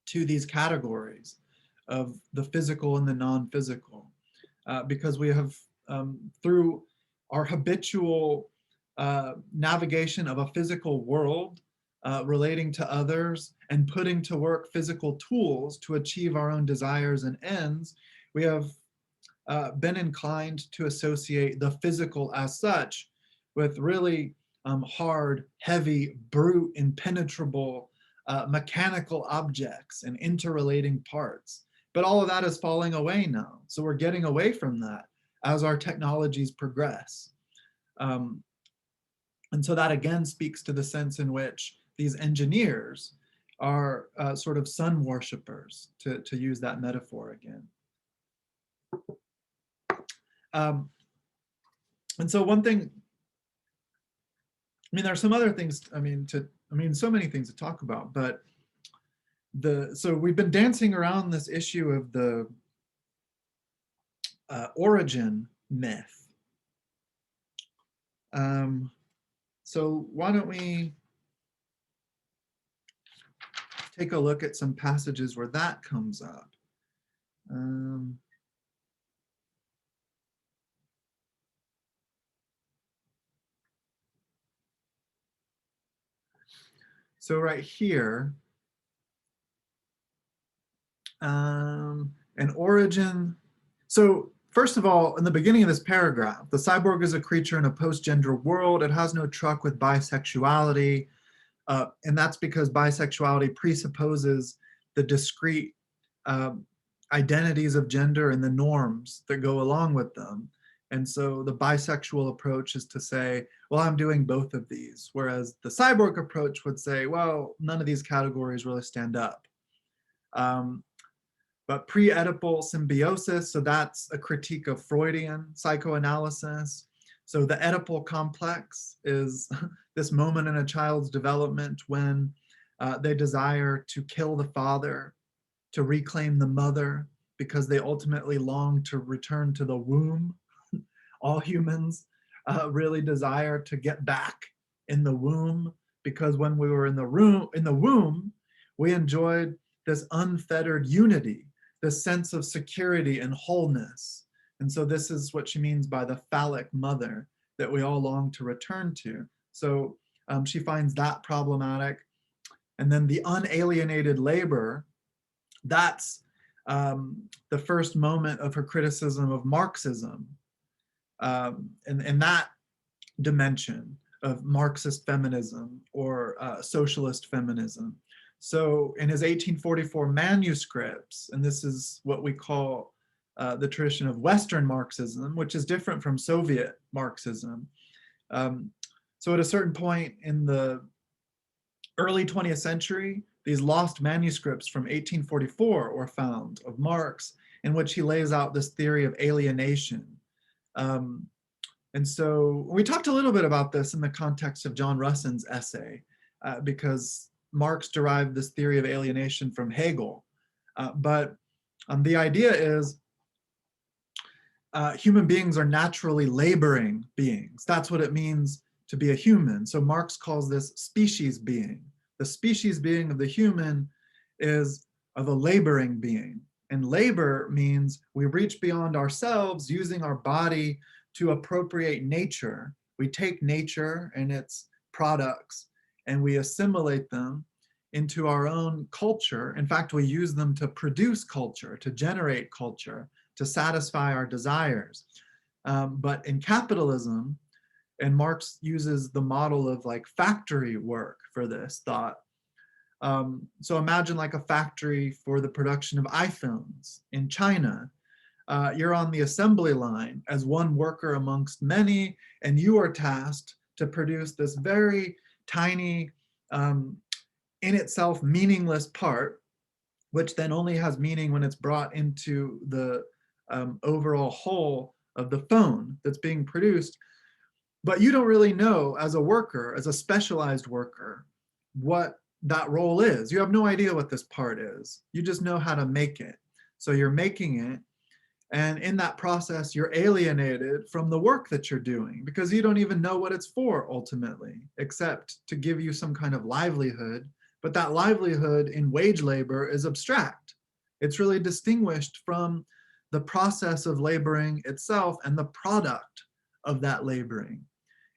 to these categories of the physical and the non-physical, because we have, through our habitual navigation of a physical world relating to others and putting to work physical tools to achieve our own desires and ends, we have been inclined to associate the physical as such with really hard, heavy, brute, impenetrable, mechanical objects and interrelating parts. But all of that is falling away now. So we're getting away from that as our technologies progress. And so that again speaks to the sense in which these engineers are sort of sun worshippers, to use that metaphor again. And so one thing, I mean, there are some other things, so many things to talk about, but so we've been dancing around this issue of the origin myth. So why don't we take a look at some passages where that comes up. So right here, an origin. So first of all, in the beginning of this paragraph, the cyborg is a creature in a post-gender world. It has no truck with bisexuality. And that's because bisexuality presupposes the discrete identities of gender and the norms that go along with them. And so the bisexual approach is to say, well, I'm doing both of these. Whereas the cyborg approach would say, well, none of these categories really stand up. But pre-Oedipal symbiosis, so that's a critique of Freudian psychoanalysis. So the Oedipal complex is this moment in a child's development when they desire to kill the father, to reclaim the mother, because they ultimately long to return to the womb. All humans really desire to get back in the womb, because when we were in the womb, we enjoyed this unfettered unity, this sense of security and wholeness. And so this is what she means by the phallic mother that we all long to return to. So she finds that problematic. And then the unalienated labor, that's the first moment of her criticism of Marxism. And that dimension of Marxist feminism or socialist feminism. So in his 1844 manuscripts, and this is what we call the tradition of Western Marxism, which is different from Soviet Marxism. So at a certain point in the early 20th century, these lost manuscripts from 1844 were found of Marx, in which he lays out this theory of alienation. And so we talked a little bit about this in the context of John Russin's essay, because Marx derived this theory of alienation from Hegel. But the idea is human beings are naturally laboring beings. That's what it means to be a human. So Marx calls this species being. The species being of the human is of a laboring being. And labor means we reach beyond ourselves using our body to appropriate nature. We take nature and its products and we assimilate them into our own culture. In fact, we use them to produce culture, to generate culture, to satisfy our desires. But in capitalism, and Marx uses the model of like factory work for this thought. So imagine like a factory for the production of iPhones in China. you're on the assembly line as one worker amongst many, and you are tasked to produce this very tiny, in itself meaningless part, which then only has meaning when it's brought into the overall whole of the phone that's being produced. But you don't really know, as a worker, as a specialized worker, what that role is. You have no idea what this part is. You just know how to make it. So you're making it, and in that process, you're alienated from the work that you're doing because you don't even know what it's for ultimately, except to give you some kind of livelihood. But that livelihood in wage labor is abstract. It's really distinguished from the process of laboring itself and the product of that laboring.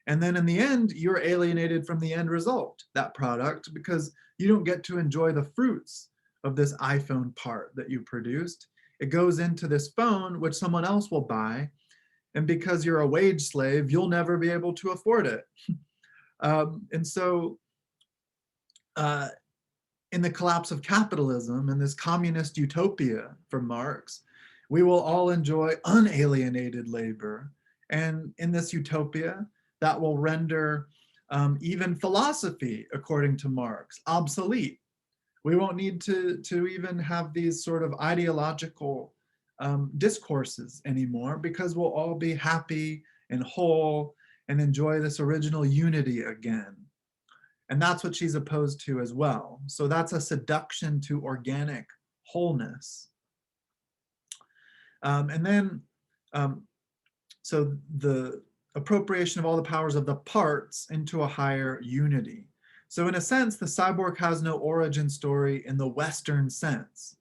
And then in the end, you're alienated from the end result, that product, because you don't get to enjoy the fruits of this iPhone part that you produced. It goes into this phone, which someone else will buy. And because you're a wage slave, you'll never be able to afford it. And so in the collapse of capitalism and this communist utopia for Marx, we will all enjoy unalienated labor. And in this utopia, that will render even philosophy, according to Marx, obsolete. We won't need to even have these sort of ideological discourses anymore, because we'll all be happy and whole and enjoy this original unity again. And that's what she's opposed to as well. So that's a seduction to organic wholeness. And then, so the appropriation of all the powers of the parts into a higher unity. So in a sense, the cyborg has no origin story in the Western sense.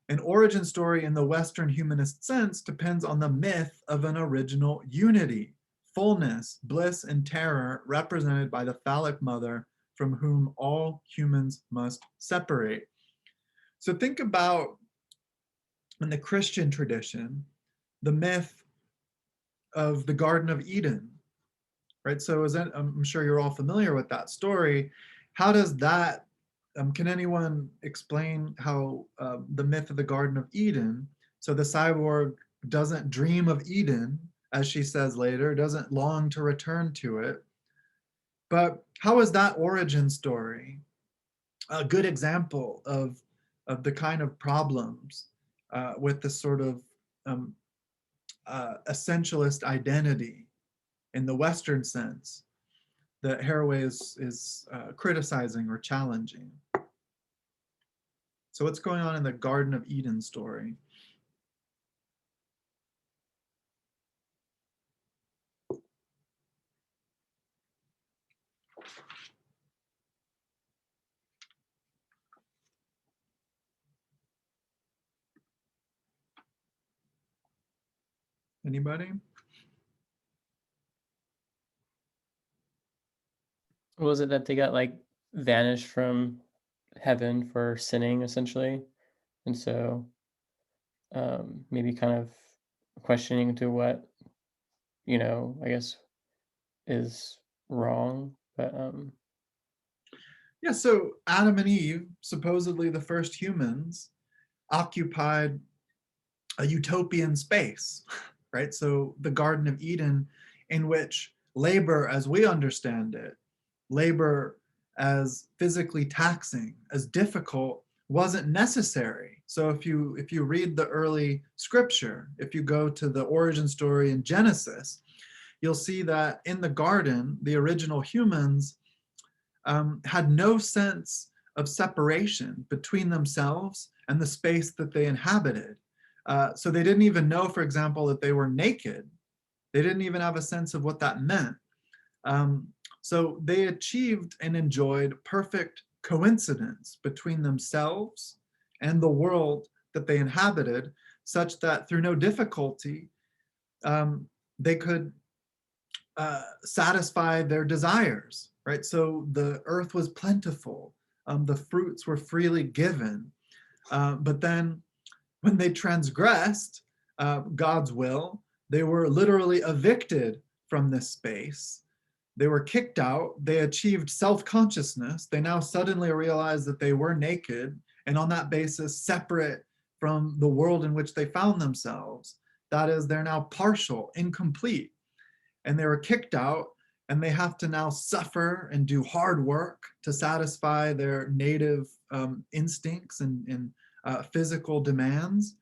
An origin story in the Western humanist sense depends on the myth of an original unity, fullness, bliss, and terror represented by the phallic mother from whom all humans must separate. So think about, in the Christian tradition, the myth of the Garden of Eden, right? So I'm sure you're all familiar with that story. How does that, can anyone explain how the myth of the Garden of Eden, so the cyborg doesn't dream of Eden, as she says later, doesn't long to return to it, but how is that origin story a good example of the kind of problems with the sort of essentialist identity in the Western sense that Haraway is criticizing or challenging? So what's going on in the Garden of Eden story? Anybody? What was it that they got like vanished from heaven for sinning essentially? And so maybe kind of questioning to what, I guess is wrong, but Yeah, so Adam and Eve, supposedly the first humans, occupied a utopian space, right? So the Garden of Eden, in which labor as we understand it, labor as physically taxing, as difficult, wasn't necessary. So if you read the early scripture, if you go to the origin story in Genesis, you'll see that in the garden, the original humans had no sense of separation between themselves and the space that they inhabited. So they didn't even know, for example, that they were naked. They didn't even have a sense of what that meant. So they achieved and enjoyed perfect coincidence between themselves and the world that they inhabited, such that through no difficulty, they could satisfy their desires, right? So the earth was plentiful, the fruits were freely given, but then when they transgressed God's will, they were literally evicted from this space. They were kicked out. They achieved self-consciousness. They now suddenly realized that they were naked, and on that basis, separate from the world in which they found themselves. That is, they're now partial, incomplete, and they were kicked out, and they have to now suffer and do hard work to satisfy their native instincts and physical demands.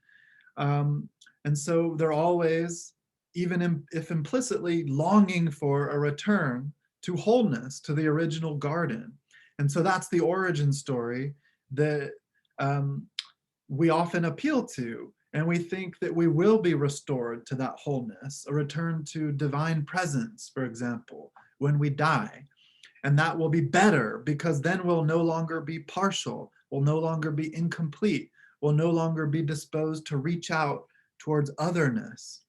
And so they're always, even if implicitly, longing for a return to wholeness, to the original garden. And so that's the origin story that we often appeal to. And we think that we will be restored to that wholeness, a return to divine presence, for example, when we die. And that will be better because then we'll no longer be partial, we'll no longer be incomplete, we'll no longer be disposed to reach out towards otherness.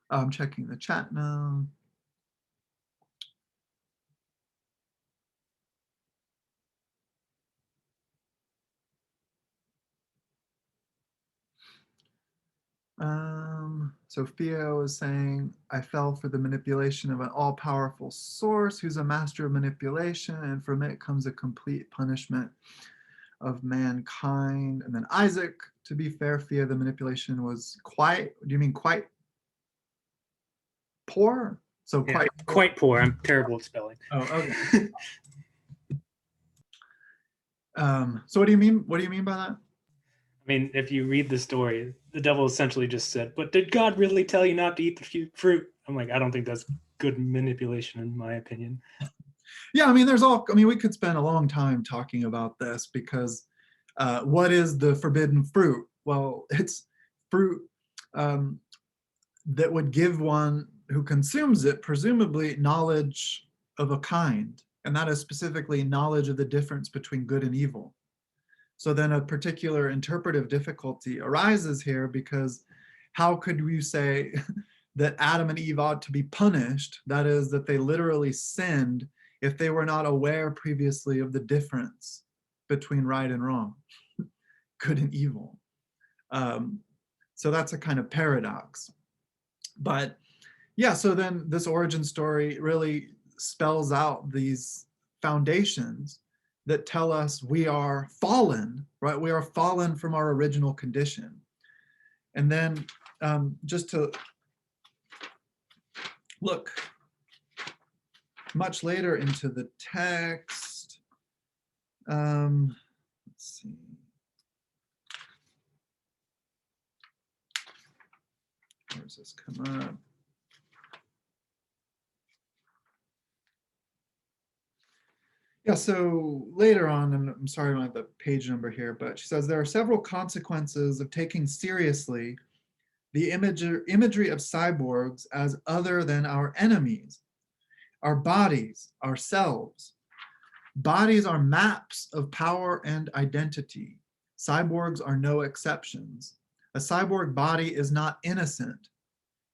I'm checking the chat now. Sophia was saying, I fell for the manipulation of an all-powerful source who's a master of manipulation, and from it comes a complete punishment of mankind. And then Isaac, to be fair, Fia, the manipulation was quite, do you mean quite poor? So Yeah, quite poor. I'm terrible at spelling. Oh, okay. So what do you mean? What do you mean by that? I mean, if you read the story, the devil essentially just said, but did God really tell you not to eat the fruit? I'm like, I don't think that's good manipulation in my opinion. Yeah, I mean, we could spend a long time talking about this because what is the forbidden fruit? Well, it's fruit that would give one who consumes it, presumably, knowledge of a kind. And that is specifically knowledge of the difference between good and evil. So then a particular interpretive difficulty arises here, because how could we say that Adam and Eve ought to be punished, that is, that they literally sinned, if they were not aware previously of the difference between right and wrong, good and evil? So that's a kind of paradox. But yeah, so then this origin story really spells out these foundations that tell us we are fallen, right? We are fallen from our original condition. And then just to look much later into the text, let's see. Where's this come up? Yeah, so later on, and I'm sorry I don't have the page number here, but she says there are several consequences of taking seriously the imagery of cyborgs as other than our enemies, our bodies, ourselves. Bodies are maps of power and identity. Cyborgs are no exceptions. A cyborg body is not innocent.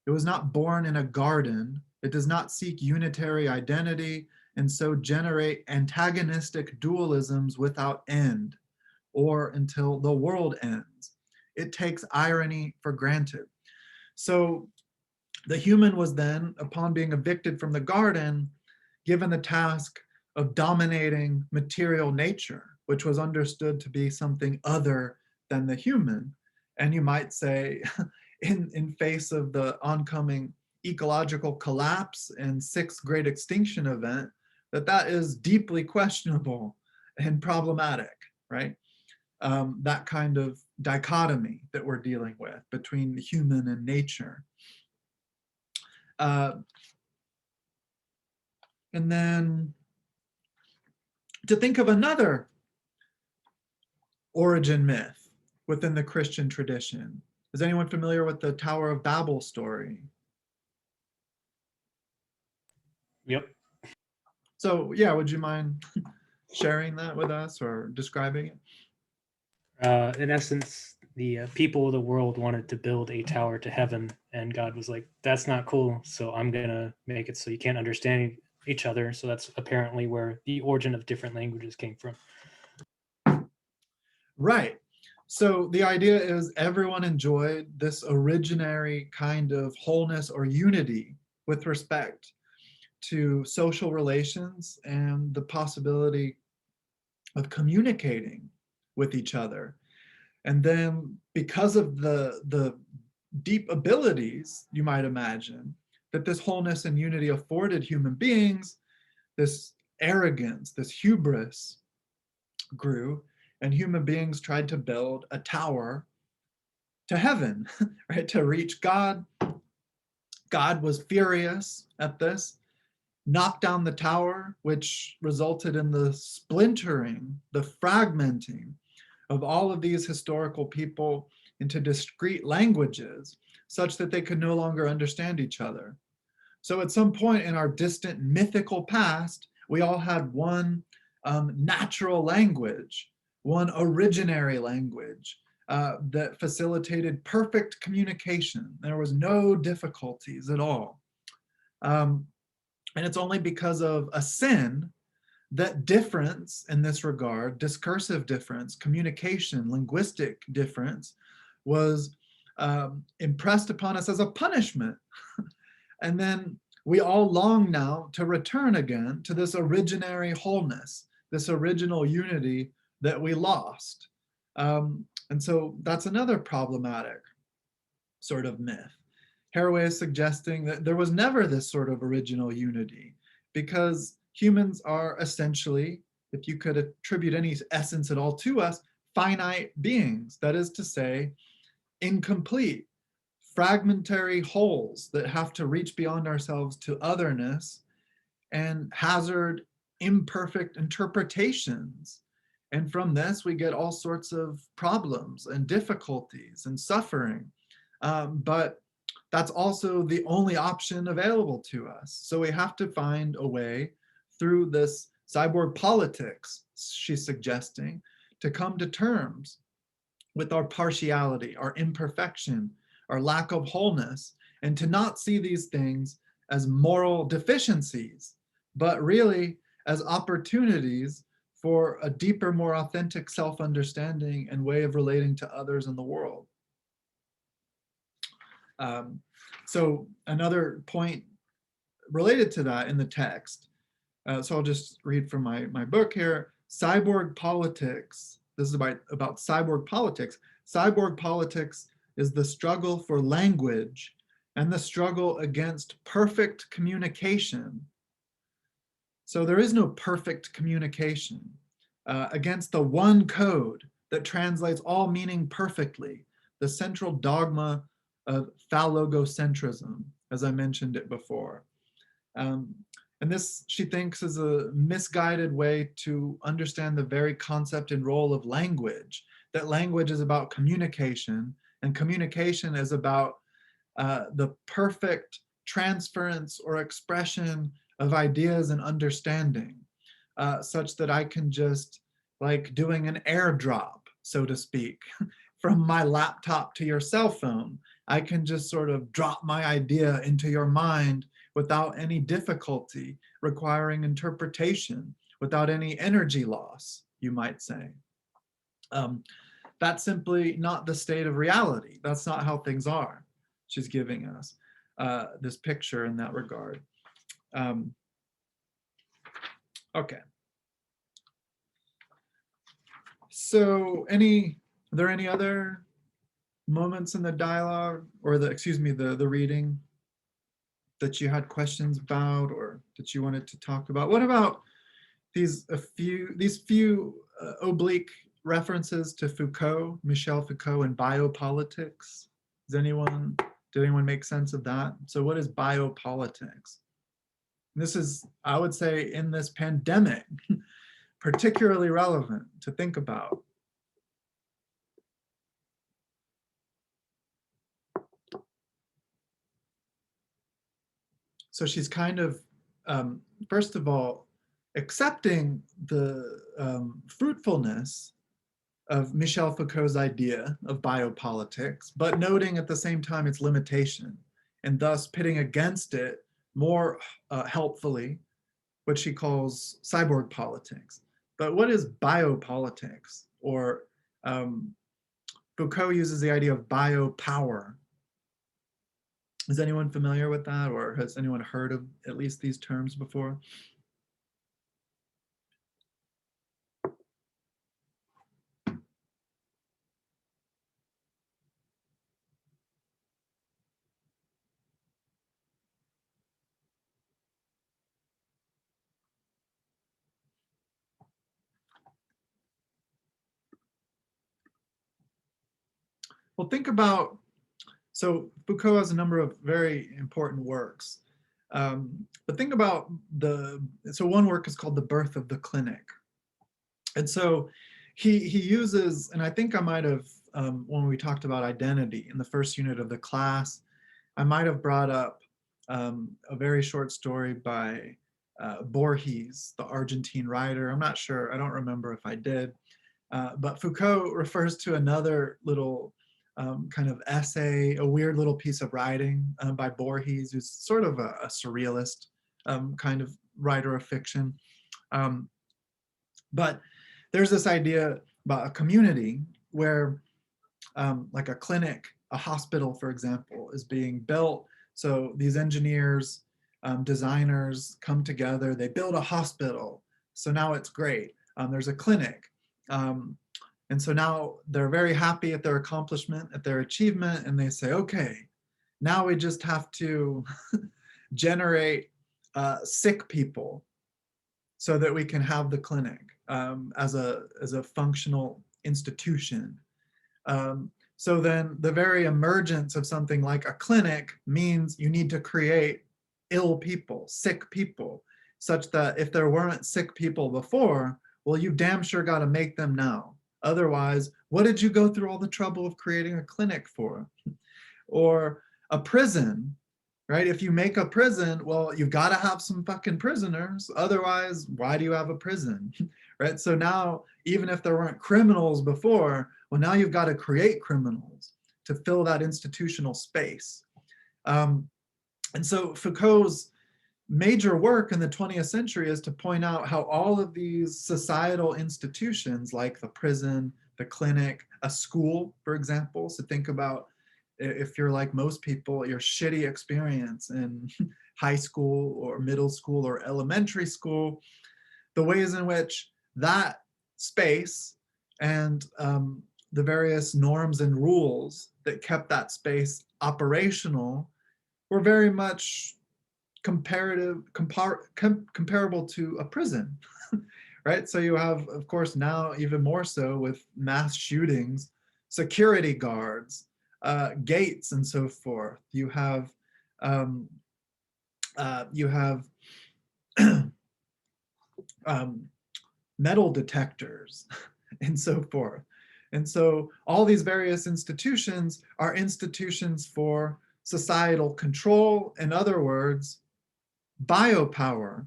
It was not born in a garden. It does not seek unitary identity and so generate antagonistic dualisms without end, or until the world ends. It takes irony for granted. So the human was then, upon being evicted from the garden, given the task of dominating material nature, which was understood to be something other than the human. And you might say, in face of the oncoming ecological collapse and sixth great extinction event, that is deeply questionable and problematic, right? That kind of dichotomy that we're dealing with between the human and nature. And then to think of another origin myth within the Christian tradition. Is anyone familiar with the Tower of Babel story? Yep. So yeah, would you mind sharing that with us or describing it? In essence, the people of the world wanted to build a tower to heaven, and God was like, that's not cool, so I'm gonna make it so you can't understand each other. So that's apparently where the origin of different languages came from. Right. So the idea is everyone enjoyed this originary kind of wholeness or unity with respect to social relations and the possibility of communicating with each other. And then because of the deep abilities, you might imagine, that this wholeness and unity afforded human beings, this arrogance, this hubris grew, and human beings tried to build a tower to heaven, right, to reach God. God was furious at this, knocked down the tower, which resulted in the splintering, the fragmenting of all of these historical people into discrete languages, such that they could no longer understand each other. So at some point in our distant mythical past, we all had one natural language, one originary language that facilitated perfect communication. There was no difficulties at all. And it's only because of a sin that difference in this regard, discursive difference, communication, linguistic difference, was impressed upon us as a punishment. And then we all long now to return again to this originary wholeness, this original unity that we lost. And so that's another problematic sort of myth. Haraway is suggesting that there was never this sort of original unity, because humans are essentially, if you could attribute any essence at all to us, finite beings. That is to say, incomplete, fragmentary wholes that have to reach beyond ourselves to otherness and hazard imperfect interpretations. And from this, we get all sorts of problems and difficulties and suffering. But that's also the only option available to us. So we have to find a way through this cyborg politics, she's suggesting, to come to terms with our partiality, our imperfection, our lack of wholeness, and to not see these things as moral deficiencies, but really as opportunities for a deeper, more authentic self-understanding and way of relating to others in the world. So another point related to that in the text, so I'll just read from my book here, Cyborg Politics. This is about cyborg politics. Cyborg politics is the struggle for language and the struggle against perfect communication. So there is no perfect communication against the one code that translates all meaning perfectly, the central dogma of Phallogocentrism, as I mentioned it before. And this, she thinks, is a misguided way to understand the very concept and role of language, that language is about communication, and communication is about the perfect transference or expression of ideas and understanding, such that I can just, like doing an airdrop, so to speak, from my laptop to your cell phone, I can just sort of drop my idea into your mind without any difficulty, requiring interpretation, without any energy loss, you might say. That's simply not the state of reality. That's not how things are. She's giving us this picture in that regard. Okay. So are there any other moments in the dialogue or the reading that you had questions about or that you wanted to talk about? What about these few oblique references to Foucault, Michel Foucault, and biopolitics? Did anyone make sense of that? So what is biopolitics? This is, I would say, in this pandemic, particularly relevant to think about. So she's kind of, first of all, accepting the fruitfulness of Michel Foucault's idea of biopolitics, but noting at the same time its limitation, and thus pitting against it more helpfully what she calls cyborg politics. But what is biopolitics? Or Foucault uses the idea of biopower. Is anyone familiar with that, or has anyone heard of at least these terms before? Well, think about, so Foucault has a number of very important works. But think about so one work is called The Birth of the Clinic. And so he uses, and I think I might have, when we talked about identity in the first unit of the class, I might have brought up a very short story by Borges, the Argentine writer. I'm not sure, I don't remember if I did. But Foucault refers to another little kind of essay, a weird little piece of writing by Borges, who's sort of a surrealist kind of writer of fiction. But there's this idea about a community where like a clinic, a hospital, for example, is being built. So these engineers, designers come together, they build a hospital. So now it's great. There's a clinic. And so now they're very happy at their accomplishment, at their achievement, and they say, okay, now we just have to generate sick people so that we can have the clinic as a functional institution. So then the very emergence of something like a clinic means you need to create ill people, sick people, such that if there weren't sick people before, well, you damn sure got to make them now. Otherwise, what did you go through all the trouble of creating a clinic for? Or a prison, right? If you make a prison, well, you've got to have some fucking prisoners. Otherwise, why do you have a prison, right? So now, even if there weren't criminals before, well, now you've got to create criminals to fill that institutional space. And so Foucault's major work in the 20th century is to point out how all of these societal institutions, like the prison, the clinic, a school, for example. So think about, if you're like most people, your shitty experience in high school or middle school or elementary school, the ways in which that space and the various norms and rules that kept that space operational were very much comparable to a prison, right? So you have, of course, now even more so with mass shootings, security guards, gates, and so forth. You have metal detectors and so forth. And so all these various institutions are institutions for societal control. In other words, biopower.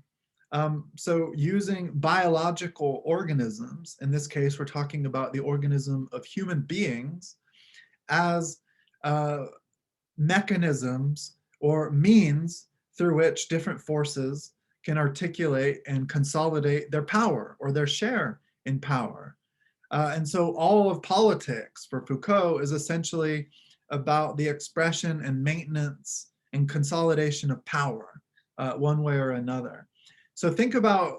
So using biological organisms, in this case, we're talking about the organism of human beings, as mechanisms or means through which different forces can articulate and consolidate their power or their share in power. And so all of politics for Foucault is essentially about the expression and maintenance and consolidation of power, one way or another. So think about,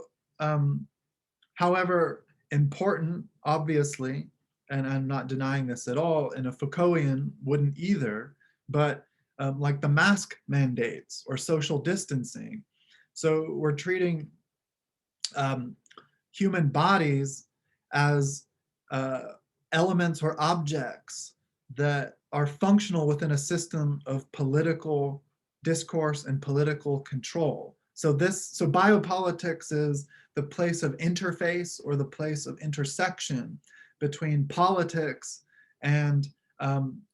however important, obviously, and I'm not denying this at all, and a Foucaultian wouldn't either, but like the mask mandates or social distancing. So we're treating human bodies as elements or objects that are functional within a system of political discourse and political control. So biopolitics is the place of interface or the place of intersection between politics and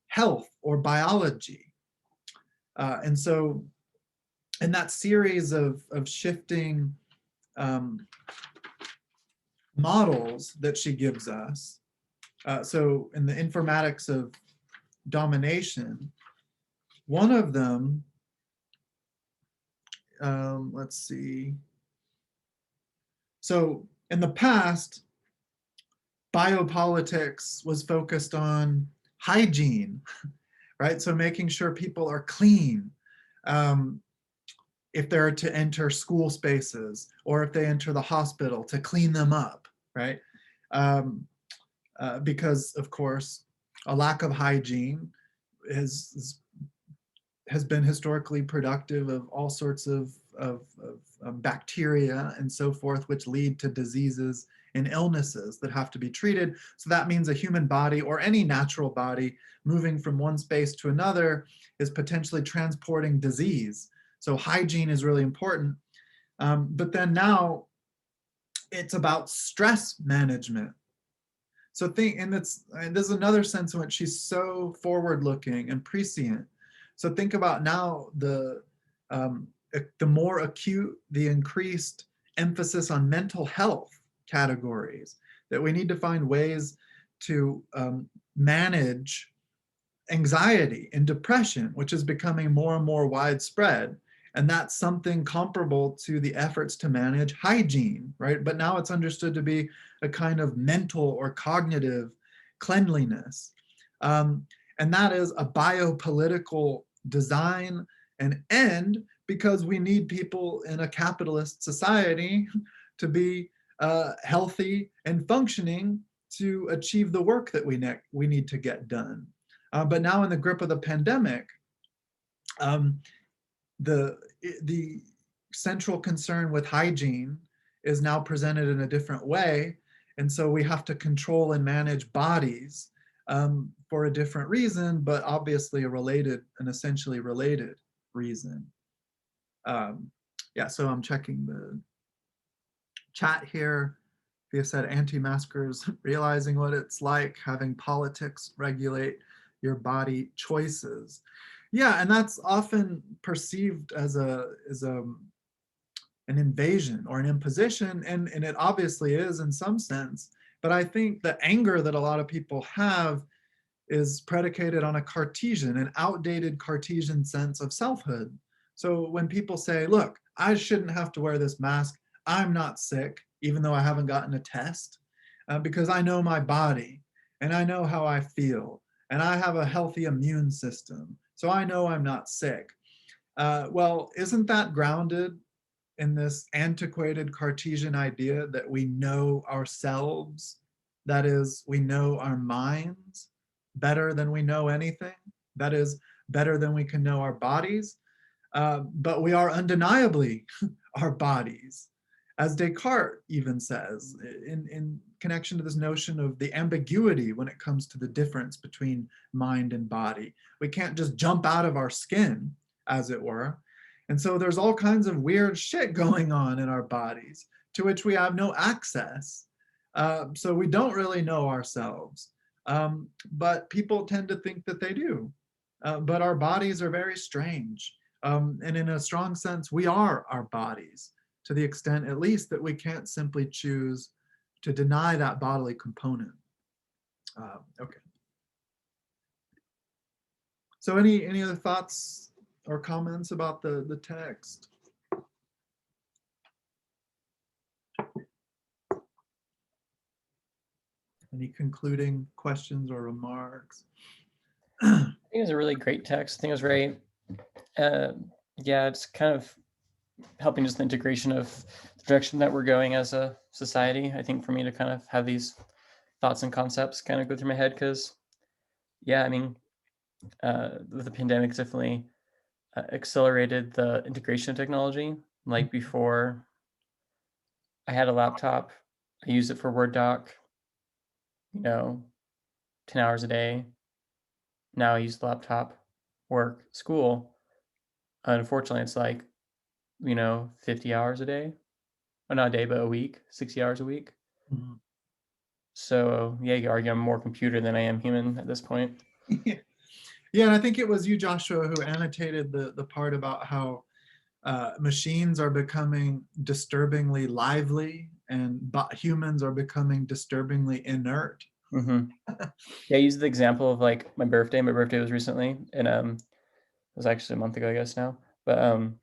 health or biology. And so in that series of shifting models that she gives us, so in the informatics of domination, one of them, let's see. So in the past, biopolitics was focused on hygiene, right? So making sure people are clean, if they're to enter school spaces, or if they enter the hospital, to clean them up, right? Because of course, a lack of hygiene has been historically productive of all sorts of bacteria and so forth, which lead to diseases and illnesses that have to be treated. So that means a human body, or any natural body, moving from one space to another is potentially transporting disease. So hygiene is really important. But then now it's about stress management. So this is another sense in which she's so forward-looking and prescient. So think about now the more acute, the increased emphasis on mental health categories, that we need to find ways to manage anxiety and depression, which is becoming more and more widespread. And that's something comparable to the efforts to manage hygiene, right? But now it's understood to be a kind of mental or cognitive cleanliness. And that is a biopolitical design and end, because we need people in a capitalist society to be healthy and functioning to achieve the work that we need to get done. But now in the grip of the pandemic, the central concern with hygiene is now presented in a different way. And so we have to control and manage bodies for a different reason, but obviously an essentially related reason. Yeah, so I'm checking the chat here. Thea said anti-maskers realizing what it's like having politics regulate your body choices. Yeah, and that's often perceived as an invasion or an imposition, and it obviously is in some sense. But I think the anger that a lot of people have is predicated on an outdated Cartesian sense of selfhood. So when people say, look, I shouldn't have to wear this mask, I'm not sick, even though I haven't gotten a test, because I know my body and I know how I feel and I have a healthy immune system, so I know I'm not sick. Well, isn't that grounded in this antiquated Cartesian idea that we know ourselves? That is, we know our minds better than we know anything. That is, better than we can know our bodies. But we are undeniably our bodies, as Descartes even says, in connection to this notion of the ambiguity when it comes to the difference between mind and body. We can't just jump out of our skin, as it were. And so there's all kinds of weird shit going on in our bodies to which we have no access. So we don't really know ourselves. But people tend to think that they do. But our bodies are very strange. And in a strong sense, we are our bodies, to the extent at least that we can't simply choose to deny that bodily component. Okay. So any other thoughts or comments about the text? Any concluding questions or remarks? I think it was a really great text. I think it was very, yeah, it's kind of helping just the integration of the direction that we're going as a society. I think for me to kind of have these thoughts and concepts kind of go through my head, because, yeah, I mean, the pandemic definitely accelerated the integration of technology. Like before, I had a laptop, I used it for Word doc, 10 hours a day. Now I use the laptop, work, school. Unfortunately, it's like, 50 hours a day. Well, not a day, but a week, 60 hours a week. Mhm. So yeah, you argue I'm more computer than I am human at this point. Yeah, and I think it was you, Joshua, who annotated the part about how machines are becoming disturbingly lively and humans are becoming disturbingly inert. Mm-hmm. Yeah, I used the example of like my birthday. My birthday was recently, and it was actually a month ago, I guess now. But when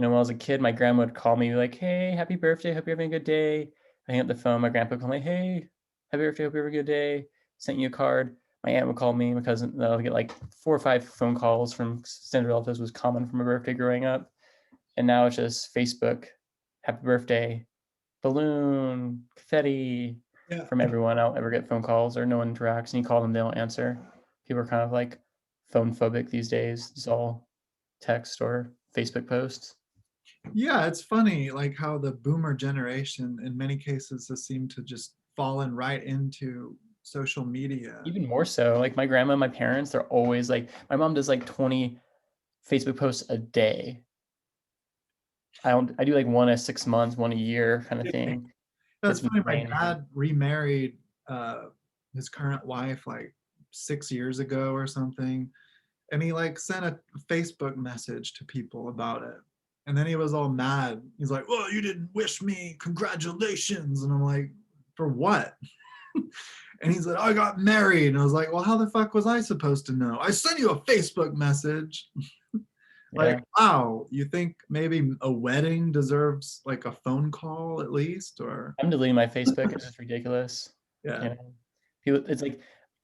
I was a kid, my grandma would call me like, "Hey, happy birthday! Hope you're having a good day." I hang up the phone. My grandpa would call me, "Hey, happy birthday! Hope you have a good day. Sent you a card." my aunt would call me, my cousin, I'll get like 4 or 5 phone calls from extended relatives was common for my birthday growing up. And now it's just Facebook, happy birthday, balloon, confetti Yeah. from everyone. I don't ever get phone calls or no one interacts, and you call them, they don't answer. People are kind of like phone phobic these days. It's all text or Facebook posts. Yeah, it's funny like how the boomer generation in many cases has seemed to just fallen right into social media. Even more so, like my grandma, my parents, they're always like, my mom does like 20 Facebook posts a day. I do like one a 6 months, one a year kind of thing. That's It's funny. My insane. dad remarried his current wife like 6 years ago or something, and he like sent a Facebook message to people about it. And then he was all mad. He's like, "Well, you didn't wish me congratulations." And I'm like, "For what?" And he's like, "I got married." And I was like, "Well, how the fuck was I supposed to know? I sent you a Facebook message." Like, Yeah. wow, you think maybe a wedding deserves like a phone call at least? Or I'm deleting my Facebook. It's just ridiculous. yeah. You know, people, it's like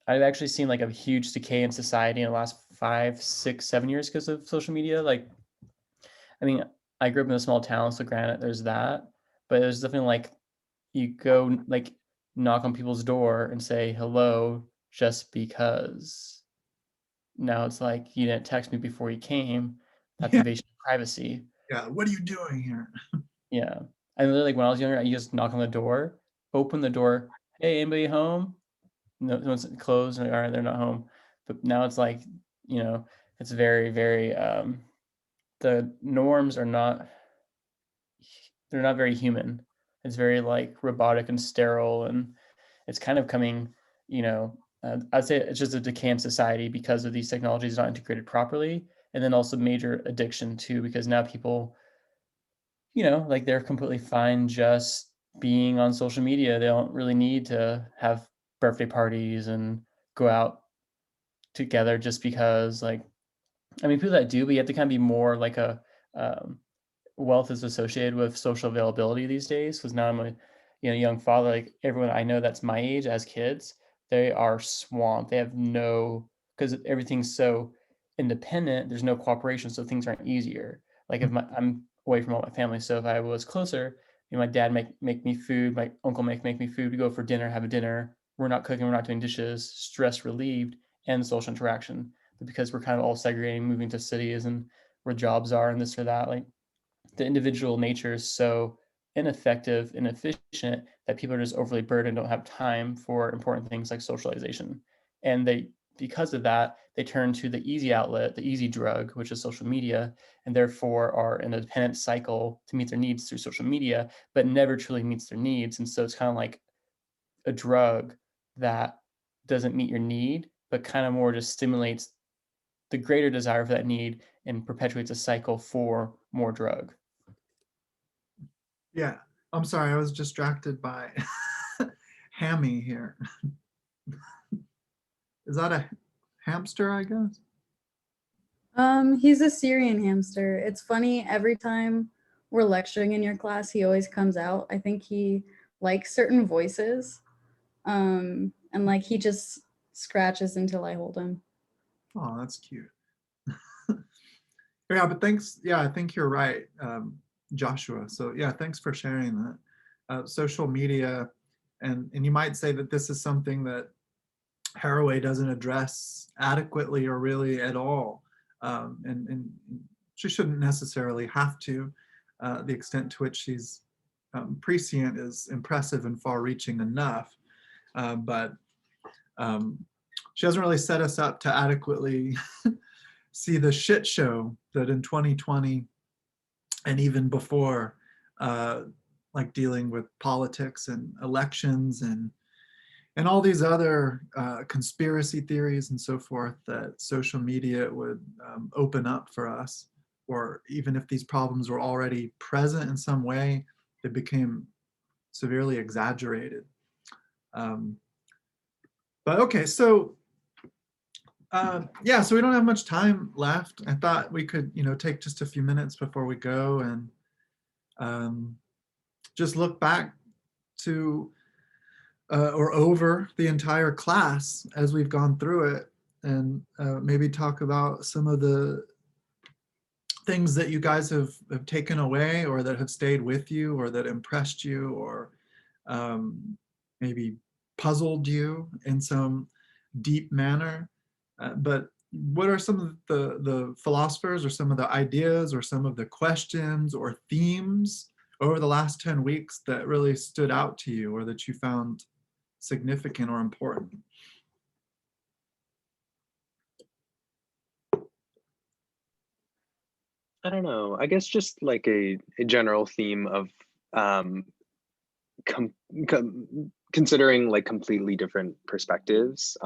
I've actually seen like a huge decay in society in the last 5, 6, 7 years because of social media. Like, I mean, I grew up in a small town, so granted, there's that, but there's definitely like you go like knock on people's door and say hello just because. Now it's like you didn't text me before you came. That's Yeah. invasion of privacy. Yeah, what are you doing here? Yeah. And literally, like when I was younger, I used to knock on the door, open the door. Hey, anybody home? No one's closed. Like, all right, they're not home. But now it's like, it's very, very. The norms are not. They're not very human. It's very like robotic and sterile, and it's kind of coming. I'd say it's just a decay in society because of these technologies not integrated properly, and then also major addiction too, because now people like they're completely fine just being on social media. They don't really need to have birthday parties and go out together just because, like, I mean, people that do, but you have to kind of be more like um, wealth is associated with social availability these days. Because now I'm a young father. Like everyone I know that's my age as kids, they are swamped. They have no because everything's so independent. There's no cooperation, so things aren't easier. Like if I'm away from all my family, so if I was closer, my dad make me food, my uncle make me food. We go for dinner, have a dinner. We're not cooking, we're not doing dishes. Stress relieved and social interaction. But because we're kind of all segregating, moving to cities and where jobs are and this or that, like the individual nature is so ineffective and inefficient that people are just overly burdened, don't have time for important things like socialization. And because of that, they turn to the easy outlet, the easy drug, which is social media, and therefore are in a dependent cycle to meet their needs through social media, but never truly meets their needs. And so it's kind of like a drug that doesn't meet your need, but kind of more just stimulates the greater desire for that need and perpetuates a cycle for more drug. Yeah, I'm sorry, I was distracted by Hammy here. Is that a hamster, I guess? He's a Syrian hamster. It's funny, every time we're lecturing in your class, he always comes out. I think he likes certain voices. And like he just scratches until I hold him. Oh, that's cute. Yeah, but thanks. Yeah, I think you're right, Joshua. So yeah, thanks for sharing that. Social media, and you might say that this is something that Haraway doesn't address adequately or really at all, and she shouldn't necessarily have to. The extent to which she's prescient is impressive and far-reaching enough, but she hasn't really set us up to adequately see the shit show that in 2020 and even before, like dealing with politics and elections and all these other conspiracy theories and so forth that social media would open up for us, or even if these problems were already present in some way, they became severely exaggerated. But okay, so yeah, so we don't have much time left. I thought we could, take just a few minutes before we go and just look back to or over the entire class as we've gone through it, and maybe talk about some of the things that you guys have taken away, or that have stayed with you, or that impressed you, or maybe puzzled you in some deep manner. But what are some of the philosophers, or some of the ideas, or some of the questions or themes over the last 10 weeks that really stood out to you, or that you found significant or important? I don't know. I guess just like a general theme of com considering like completely different perspectives,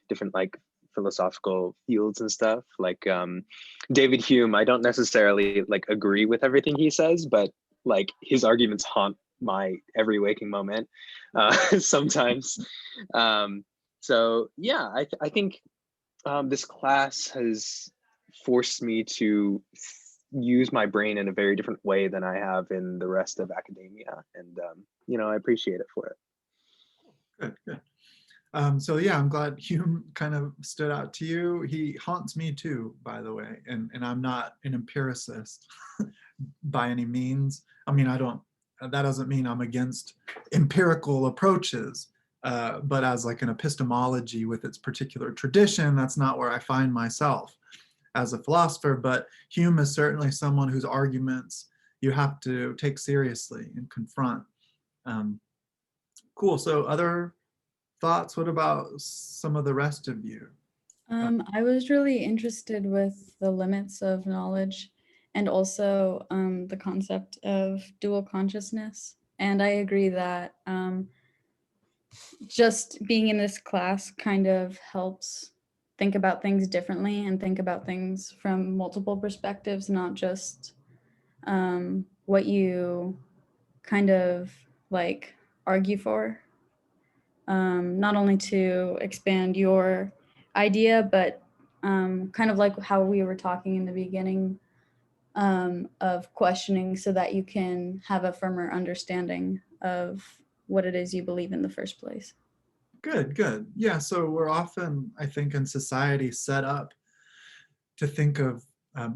different like philosophical fields and stuff. Like David Hume, I don't necessarily like agree with everything he says, but like his arguments haunt my every waking moment sometimes. So yeah, I think this class has forced me to use my brain in a very different way than I have in the rest of academia, and you know, I appreciate it for it. Good, good. So yeah, I'm glad Hume kind of stood out to you. He haunts me too, by the way, and I'm not an empiricist by any means. I mean, that doesn't mean I'm against empirical approaches, but as like an epistemology with its particular tradition, that's not where I find myself as a philosopher. But Hume is certainly someone whose arguments you have to take seriously and confront. Cool. So other thoughts? What about some of the rest of you? I was really interested with the limits of knowledge, and also the concept of dual consciousness. And I agree that just being in this class kind of helps think about things differently, and think about things from multiple perspectives, not just what you kind of like argue for. Not only to expand your idea, but kind of like how we were talking in the beginning, of questioning so that you can have a firmer understanding of what it is you believe in the first place. Good, good. Yeah, so we're often, I think, in society set up to think of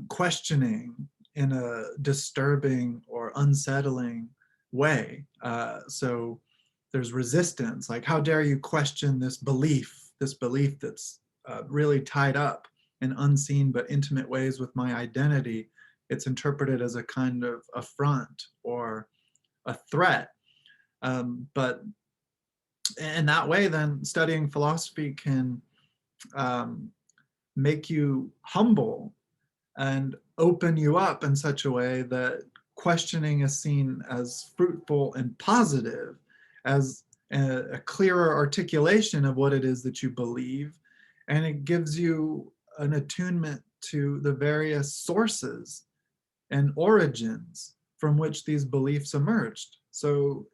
questioning in a disturbing or unsettling way. So there's resistance, like, how dare you question this belief that's really tied up in unseen but intimate ways with my identity. It's interpreted as a kind of affront or a threat. But in that way, then studying philosophy can make you humble and open you up in such a way that questioning is seen as fruitful and positive, as a clearer articulation of what it is that you believe. And it gives you an attunement to the various sources and origins from which these beliefs emerged. So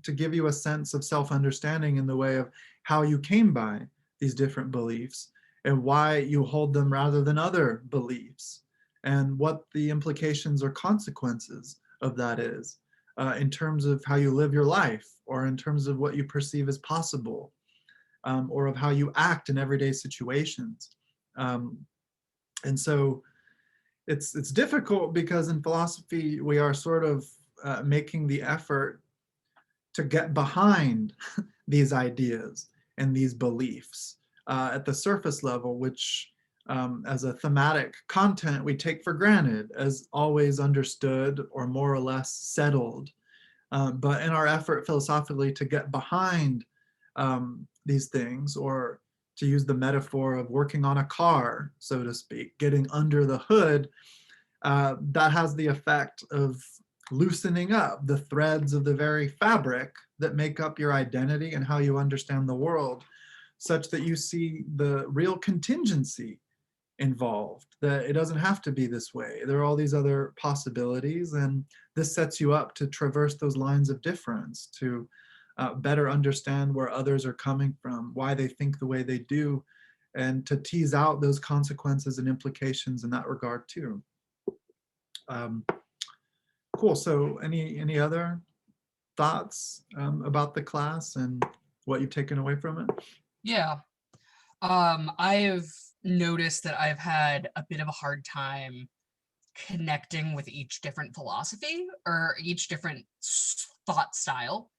to give you a sense of self-understanding in the way of how you came by these different beliefs, and why you hold them rather than other beliefs, and what the implications or consequences of that is, in terms of how you live your life, or in terms of what you perceive as possible, or of how you act in everyday situations. And so it's difficult, because in philosophy we are sort of making the effort to get behind these ideas and these beliefs at the surface level, which as a thematic content we take for granted as always understood or more or less settled. But in our effort philosophically to get behind these things, or to use the metaphor of working on a car, so to speak, getting under the hood, that has the effect of loosening up the threads of the very fabric that make up your identity and how you understand the world, such that you see the real contingency involved, that it doesn't have to be this way. There are all these other possibilities, and this sets you up to traverse those lines of difference, to better understand where others are coming from, why they think the way they do, and to tease out those consequences and implications in that regard too. Cool. So any other thoughts about the class and what you've taken away from it? Yeah. I've noticed that I've had a bit of a hard time connecting with each different philosophy or each different thought style.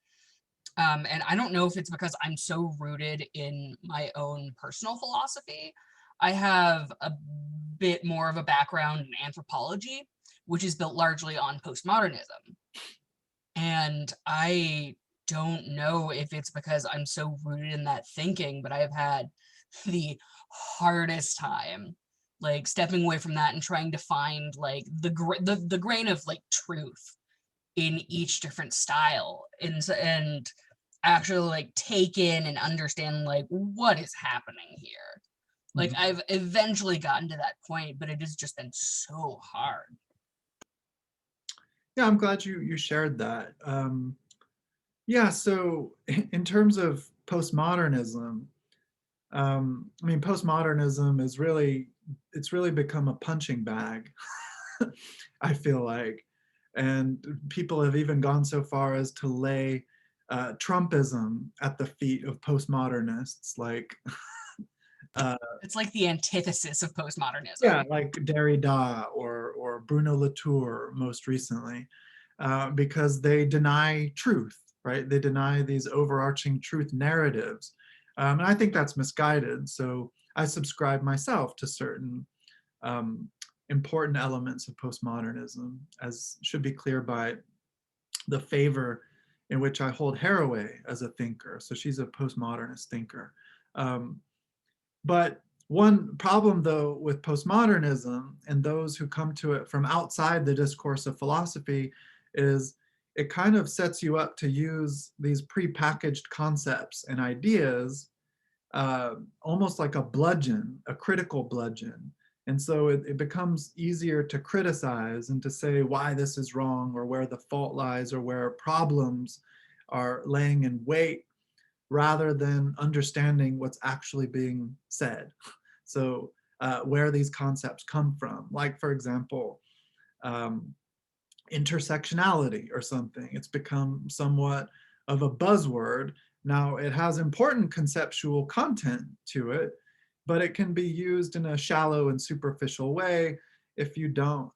And I don't know if it's because I'm so rooted in my own personal philosophy. I have a bit more of a background in anthropology, which is built largely on postmodernism. And I don't know if it's because I'm so rooted in that thinking, but I have had the hardest time like stepping away from that and trying to find like the grain of like truth in each different style and actually like take in and understand like what is happening here. Like I've eventually gotten to that point, but it has just been so hard. Yeah, I'm glad you shared that. Yeah, so in terms of postmodernism, I mean, postmodernism is it's really become a punching bag, I feel like. And people have even gone so far as to lay Trumpism at the feet of postmodernists, like It's like the antithesis of postmodernism. yeah, like Derrida or Bruno Latour most recently, because they deny truth, right? They deny these overarching truth narratives. And I think that's misguided. So I subscribe myself to certain important elements of postmodernism, as should be clear by the favor in which I hold Haraway as a thinker. So she's a postmodernist thinker. But one problem, though, with postmodernism and those who come to it from outside the discourse of philosophy is it kind of sets you up to use these prepackaged concepts and ideas almost like a bludgeon, a critical bludgeon. And so it becomes easier to criticize and to say why this is wrong or where the fault lies or where problems are laying in wait rather than understanding what's actually being said. So where these concepts come from, like for example, intersectionality or something. It's become somewhat of a buzzword. Now it has important conceptual content to it, but it can be used in a shallow and superficial way if you don't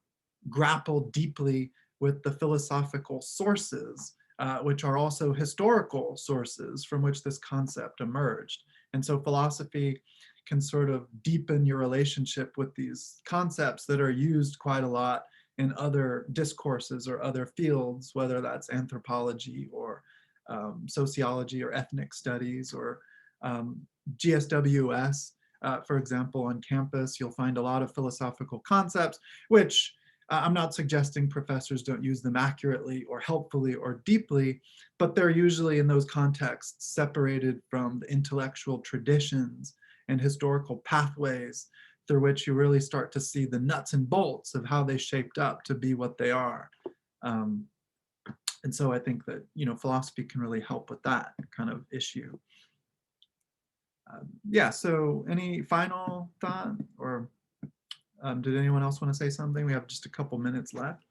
grapple deeply with the philosophical sources, which are also historical sources from which this concept emerged. And so philosophy can sort of deepen your relationship with these concepts that are used quite a lot in other discourses or other fields, whether that's anthropology or sociology or ethnic studies or GSWS. For example, on campus, you'll find a lot of philosophical concepts, which I'm not suggesting professors don't use them accurately or helpfully or deeply, but they're usually in those contexts separated from the intellectual traditions and historical pathways through which you really start to see the nuts and bolts of how they shaped up to be what they are. And so I think that, philosophy can really help with that kind of issue. Yeah, so any final thought or did anyone else want to say something? We have just a couple minutes left.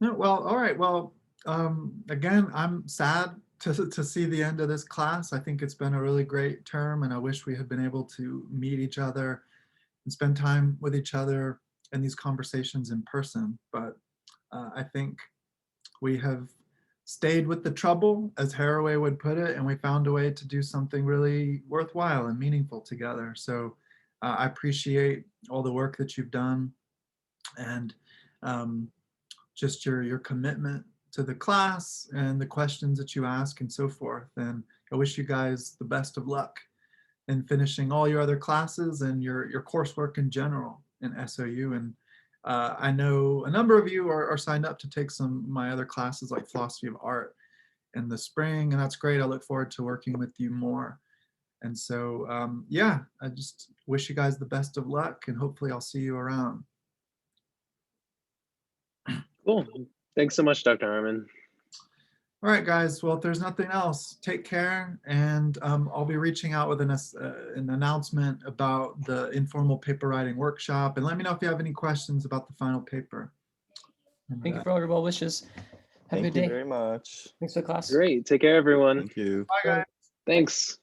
No, well, all right. Well, again, I'm sad to see the end of this class. I think it's been a really great term, and I wish we had been able to meet each other and spend time with each other in these conversations in person. But I think we have stayed with the trouble, as Haraway would put it, and we found a way to do something really worthwhile and meaningful together. So I appreciate all the work that you've done and just your commitment to the class and the questions that you ask and so forth. And I wish you guys the best of luck in finishing all your other classes and your coursework in general in SOU. And I know a number of you are signed up to take some of my other classes like philosophy of art in the spring, and that's great. I look forward to working with you more. And so, yeah, I just wish you guys the best of luck, and hopefully I'll see you around. Cool. Thanks so much, Dr. Harmon. All right, guys. Well, if there's nothing else, take care. And I'll be reaching out with an announcement about the informal paper writing workshop. And let me know if you have any questions about the final paper. And, Thank you for all your well wishes. Have a Thank good you day. very much. Thanks for the class. Great. Take care, everyone. Thank you. bye, guys. Thanks.